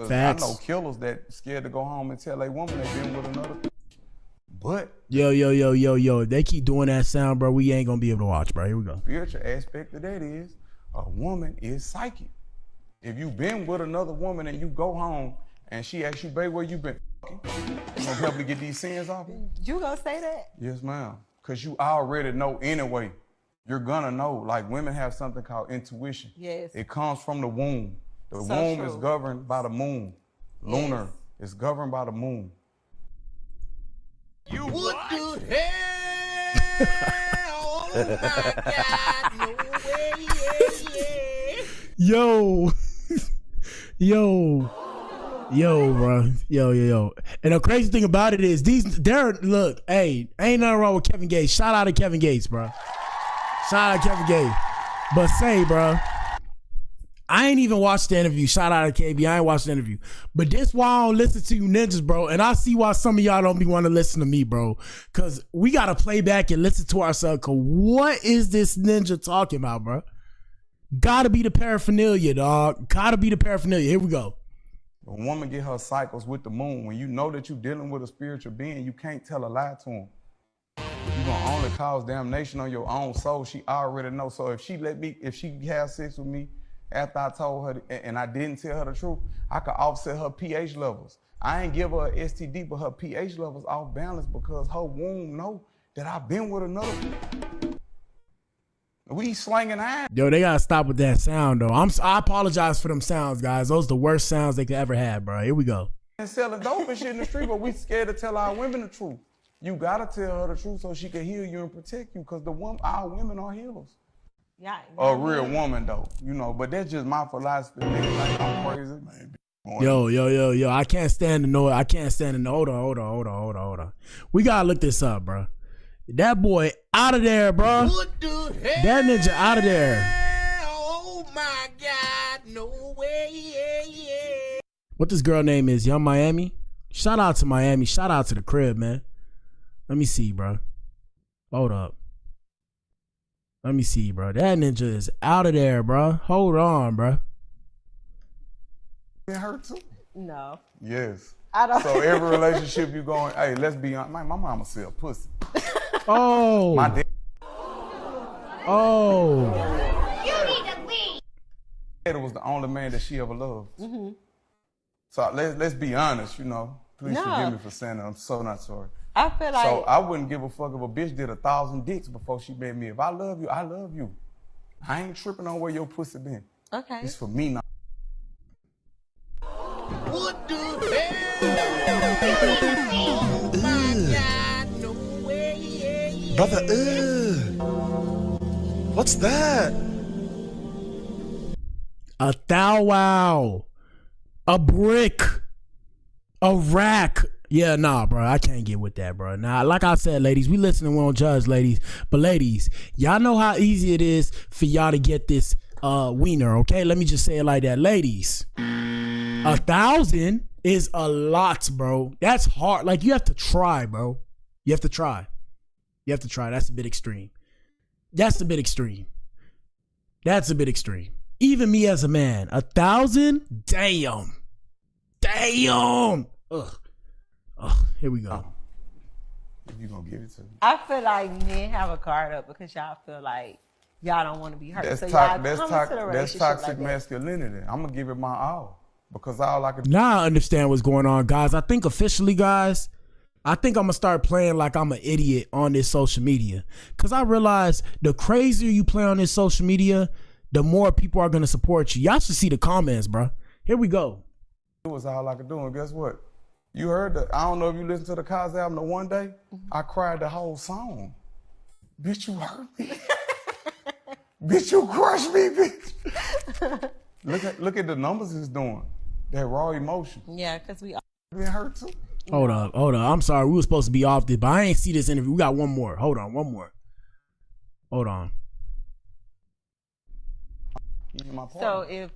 Facts. I know killers that scared to go home and tell a woman they've been with another. But yo, if they keep doing that sound, bro, we ain't gonna be able to watch, bro. Here we go. Spiritual aspect of that is a woman is psychic. If you've been with another woman and you go home and she asks you, babe, where you been? You gonna help me get these sins off me? You gonna say that? Yes, ma'am. Because you already know anyway. You're gonna know. Like, women have something called intuition. Yes. It comes from the womb. The So womb true. is governed by the moon. Lunar is governed by the moon. You what the hell? Oh my God, no way, Yo, bro. Yo. And the crazy thing about it is look, hey, ain't nothing wrong with Kevin Gates. Shout out to Kevin Gates, bro. Shout out to Kevin Gates. But say, bro, I ain't even watched the interview. Shout out to KB. I ain't watched the interview. But this why I don't listen to you ninjas, bro. And I see why some of y'all don't be wanting to listen to me, bro. Because we got to play back and listen to ourselves. Because what is this ninja talking about, bro? Gotta be the paraphernalia, dog. Gotta be the paraphernalia. Here we go. A woman get her cycles with the moon. When you know that you're dealing with a spiritual being, you can't tell a lie to him. You're gonna only cause damnation on your own soul. She already knows. So if she has sex with me after I told her and I didn't tell her the truth, I could offset her pH levels. I ain't give her a STD, but her pH level's off balance because her womb know that I've been with another. We slanging ass. Yo, they gotta stop with that sound though. I apologize for them sounds, guys. Those are the worst sounds they could ever have, bro. Here we go. And selling dope and shit in the street, but we scared to tell our women the truth. You gotta tell her the truth so she can heal you and protect you, because our women are healers. Yeah. A real woman though, you know. But that's just my philosophy. Niggas like I'm crazy, man. Yo, I can't stand the noise. Hold on. We gotta look this up, bro. That boy out of there, bro. That ninja out of there. Oh my God, no way. What this girl name is? Young Miami? Shout out to Miami. Shout out to the crib, man. Let me see, bro. Hold up. Let me see, bro. That ninja is out of there, bro. Hold on, bro. It hurt too? No. Yes. I don't. So every relationship you going, hey, let's be honest. My mama sell pussy. Oh. My dad. Oh. You need to leave. Dad was the only man that she ever loved. Mm-hmm. So let's be honest, you know. Please No. forgive me for saying that. I'm so not sorry. I feel like. So I wouldn't give a fuck if a bitch did 1,000 dicks before she met me. If I love you, I love you. I ain't tripping on where your pussy been. Okay. It's for me now. What the hell? Oh my God, no way. Brother, what's that? A thou wow. A brick. A rack. Yeah, nah, bro. I can't get with that, bro. Nah, like I said, ladies, we listen and we don't judge, ladies. But ladies, y'all know how easy it is for y'all to get this wiener, okay? Let me just say it like that. Ladies, 1,000 is a lot, bro. That's hard. Like, you have to try, bro. You have to try. That's a bit extreme. That's a bit extreme. Even me as a man, 1,000? Damn. Ugh. Here we go. You gonna give it to me? I feel like men have a guard up because y'all feel like y'all don't want to be hurt. That's, so that's toxic masculinity. I'm gonna give it my all because all I can. Now I understand what's going on, guys. I think officially, guys, I think I'm gonna start playing like I'm an idiot on this social media, because I realize the crazier you play on this social media, the more people are gonna support you. Y'all should see the comments, bro. Here we go. It was all I could do, and guess what? You heard that? I don't know if you listened to the Khaza album. The one day, I cried the whole song. Bitch, you hurt me. Bitch, you crushed me, bitch. Look at the numbers it's doing. That raw emotion. Yeah, because we all been hurt too. Hold up. I'm sorry. We were supposed to be off this, but I ain't see this interview. We got one more. Hold on. Hold on. So if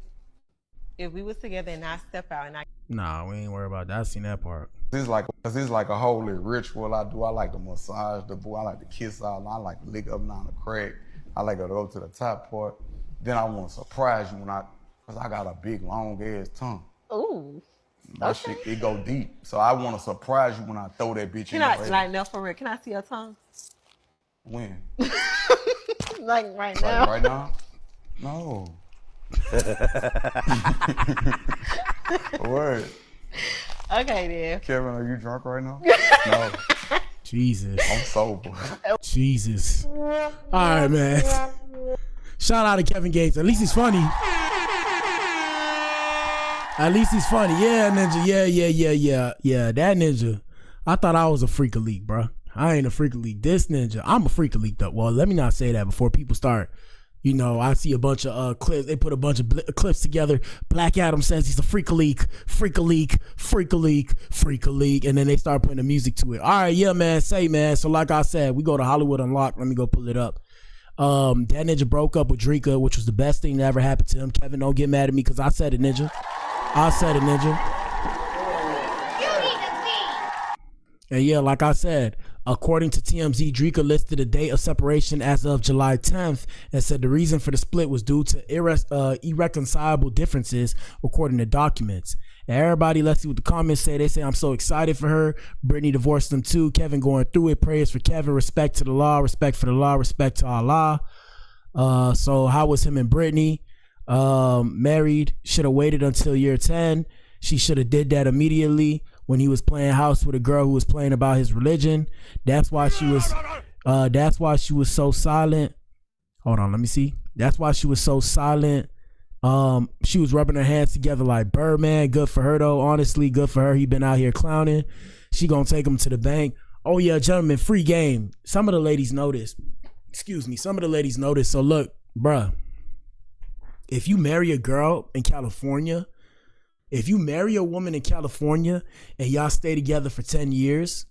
we was together and I step out and I Nah, we ain't worried about that. I seen that part. This is like a holy ritual I do. I like to massage the boy. I like to kiss all. I like to lick up and down the crack. I like to go to the top part. Then I want to surprise you because I got a big, long ass tongue. Ooh. My shit, it go deep. So I want to surprise you when I throw that bitch in your face. Like, no, for real. Can I see your tongue? When? Like right now? Like right now? No. What? Okay, then. Kevin, are you drunk right now? No. Jesus. I'm sober. Jesus. All right, man. Shout out to Kevin Gates. At least he's funny. Yeah, ninja. Yeah, that ninja. I thought I was a freak of league, bro. I ain't a freak of league. This ninja, I'm a freak of league though. Well, let me not say that before people start. You know, I see a bunch of clips. They put a bunch of clips together. Black Adam says he's a freak of league, and then they start putting the music to it. All right, yeah, man. So like I said, we go to Hollywood Unlocked. Let me go pull it up. That ninja broke up with Dreka, which was the best thing that ever happened to him. Kevin, don't get mad at me because I said it, ninja. And yeah, like I said, according to TMZ, Dreka listed a date of separation as of July 10th and said the reason for the split was due to irreconcilable differences, according to documents. And everybody, let's see what the comments say. They say, I'm so excited for her. Brittany divorced him too. Kevin going through it. Prayers for Kevin. Respect to the law. Respect for the law. Respect to Allah. So how was him and Brittany? Married. Should have waited until year 10. She should have did that immediately when he was playing house with a girl who was playing about his religion. That's why she was so silent. Hold on, let me see. That's why she was so silent. She was rubbing her hands together like Birdman. Good for her though. Honestly, good for her. He been out here clowning. She gonna take him to the bank. Oh yeah, gentlemen, free game. Some of the ladies noticed. Some of the ladies noticed. So look, bruh, if you marry a girl in California, if you marry a woman in California and y'all stay together for 10 years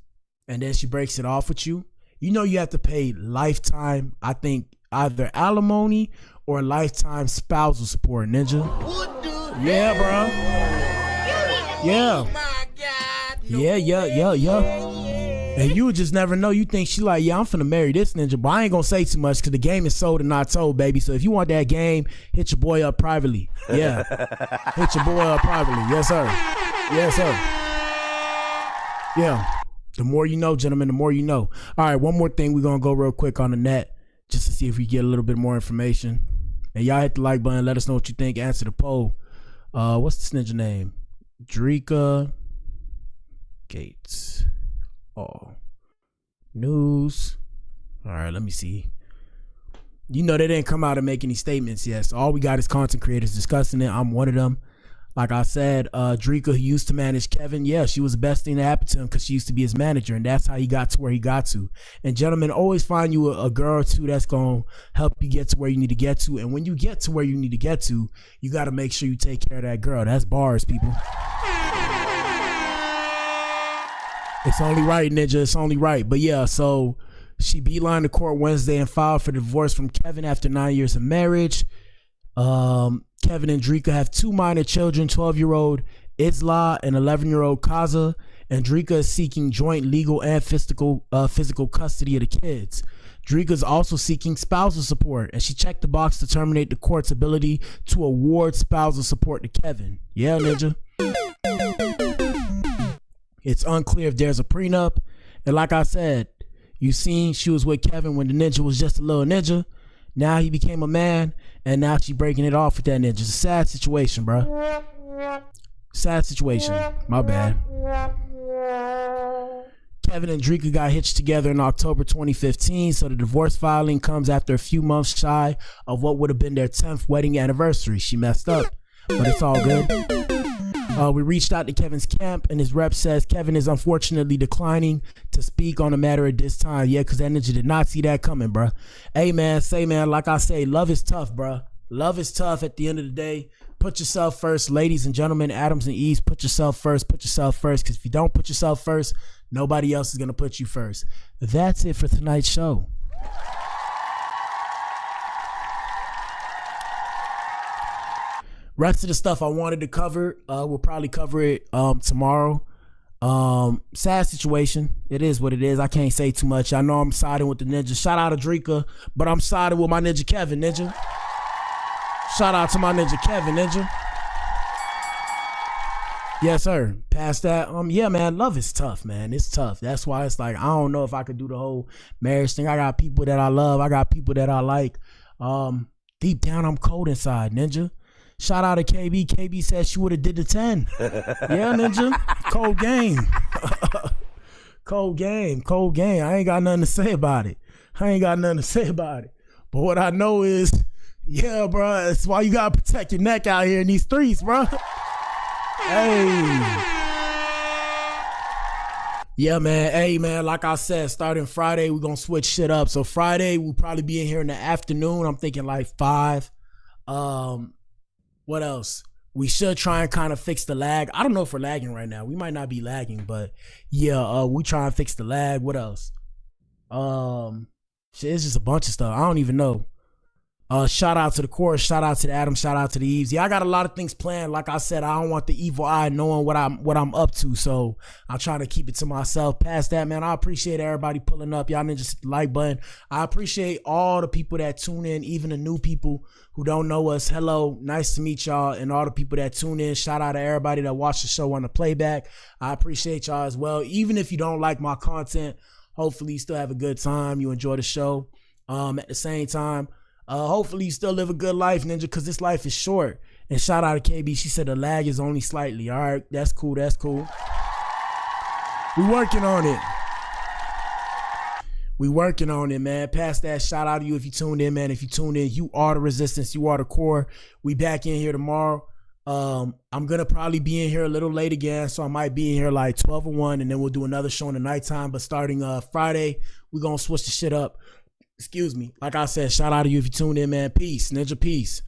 and then she breaks it off with you, you know you have to pay lifetime, I think, either alimony or lifetime spousal support, Ninja. Yeah, bro. Yeah. Yeah. And you would just never know. You think she like, yeah, I'm finna marry this ninja, but I ain't gonna say too much because the game is sold and not told, baby. So if you want that game, hit your boy up privately. Yeah. Hit your boy up privately. Yes, sir. Yes, sir. Yeah. The more you know, gentlemen, the more you know. All right, one more thing. We're gonna go real quick on the net just to see if we get a little bit more information. And y'all hit the like button. Let us know what you think. Answer the poll. What's this ninja name? Dreka Gates. Oh, news. All right, let me see. You know, they didn't come out and make any statements yet. So all we got is content creators discussing it. I'm one of them. Like I said, Dreka, who used to manage Kevin, yeah, she was the best thing that happened to him because she used to be his manager, and that's how he got to where he got to. And gentlemen, always find you a girl or two that's going to help you get to where you need to get to. And when you get to where you need to get to, you got to make sure you take care of that girl. That's bars, people. It's only right, Ninja. It's only right. But yeah, so she beelined to court Wednesday and filed for divorce from Kevin after 9 years of marriage. Kevin and Dreka have two minor children, 12-year-old Islah and 11-year-old Khaza. And Dreka is seeking joint legal and physical custody of the kids. Dreka is also seeking spousal support, and she checked the box to terminate the court's ability to award spousal support to Kevin. Yeah, Ninja. It's unclear if there's a prenup. And like I said, you seen she was with Kevin when the ninja was just a little ninja. Now he became a man, and now she breaking it off with that ninja. It's a sad situation, bro. Sad situation. My bad. Kevin and Dreka got hitched together in October 2015, so the divorce filing comes after a few months shy of what would have been their 10th wedding anniversary. She messed up, but it's all good. We reached out to Kevin's camp, and his rep says Kevin is unfortunately declining to speak on the matter at this time. Yeah, because that ninja did not see that coming, bro. Hey, man, like I say, love is tough, bro. Love is tough at the end of the day. Put yourself first, ladies and gentlemen, Adams and Eves, put yourself first, because if you don't put yourself first, nobody else is going to put you first. That's it for tonight's show. Rest of the stuff I wanted to cover, we'll probably cover it tomorrow. Sad situation. It is what it is. I can't say too much. I know I'm siding with the ninja. Shout out to Dreka, but I'm siding with my ninja Kevin, ninja. Shout out to my ninja Kevin, ninja. Yes, sir. Past that, yeah, man, love is tough, man. It's tough. That's why it's like, I don't know if I could do the whole marriage thing. I got people that I love. I got people that I like. Deep down, I'm cold inside, ninja. Shout out to KB. KB said she would have did the 10. Yeah, ninja. Cold game. Cold game. I ain't got nothing to say about it. But what I know is, yeah, bro, that's why you gotta protect your neck out here in these streets, bro. Hey. Yeah, man. Hey, man, like I said, starting Friday, we're gonna switch shit up. So Friday, we'll probably be in here in the afternoon. I'm thinking like 5. What else? We should try and kind of fix the lag. I don't know if we're lagging right now. We might not be lagging, but yeah, we try and fix the lag. What else? Shit, it's just a bunch of stuff. I don't even know. Shout out to the chorus, shout out to the Adam, shout out to the Eves. Yeah, I got a lot of things planned. Like I said, I don't want the evil eye knowing what I'm up to, so I'm trying to keep it to myself. Past that, man, I appreciate everybody pulling up. Y'all ninjas hit the like button. I appreciate all the people that tune in, even the new people who don't know us. Hello, nice to meet y'all, and all the people that tune in. Shout out to everybody that watch the show on the playback. I appreciate y'all as well. Even if you don't like my content, hopefully you still have a good time. You enjoy the show. At the same time, hopefully you still live a good life, ninja, because this life is short. And shout out to KB. She said the lag is only slightly. All right, that's cool. That's cool. We working on it. We working on it, man. Past that, shout out to you if you tuned in, man. If you tuned in, you are the resistance. You are the core. We back in here tomorrow. I'm going to probably be in here a little late again, so I might be in here like 12 or 1, and then we'll do another show in the nighttime. But starting Friday, we're going to switch the shit up. Excuse me. Like I said, shout out to you if you tuned in, man. Peace. Ninja, peace.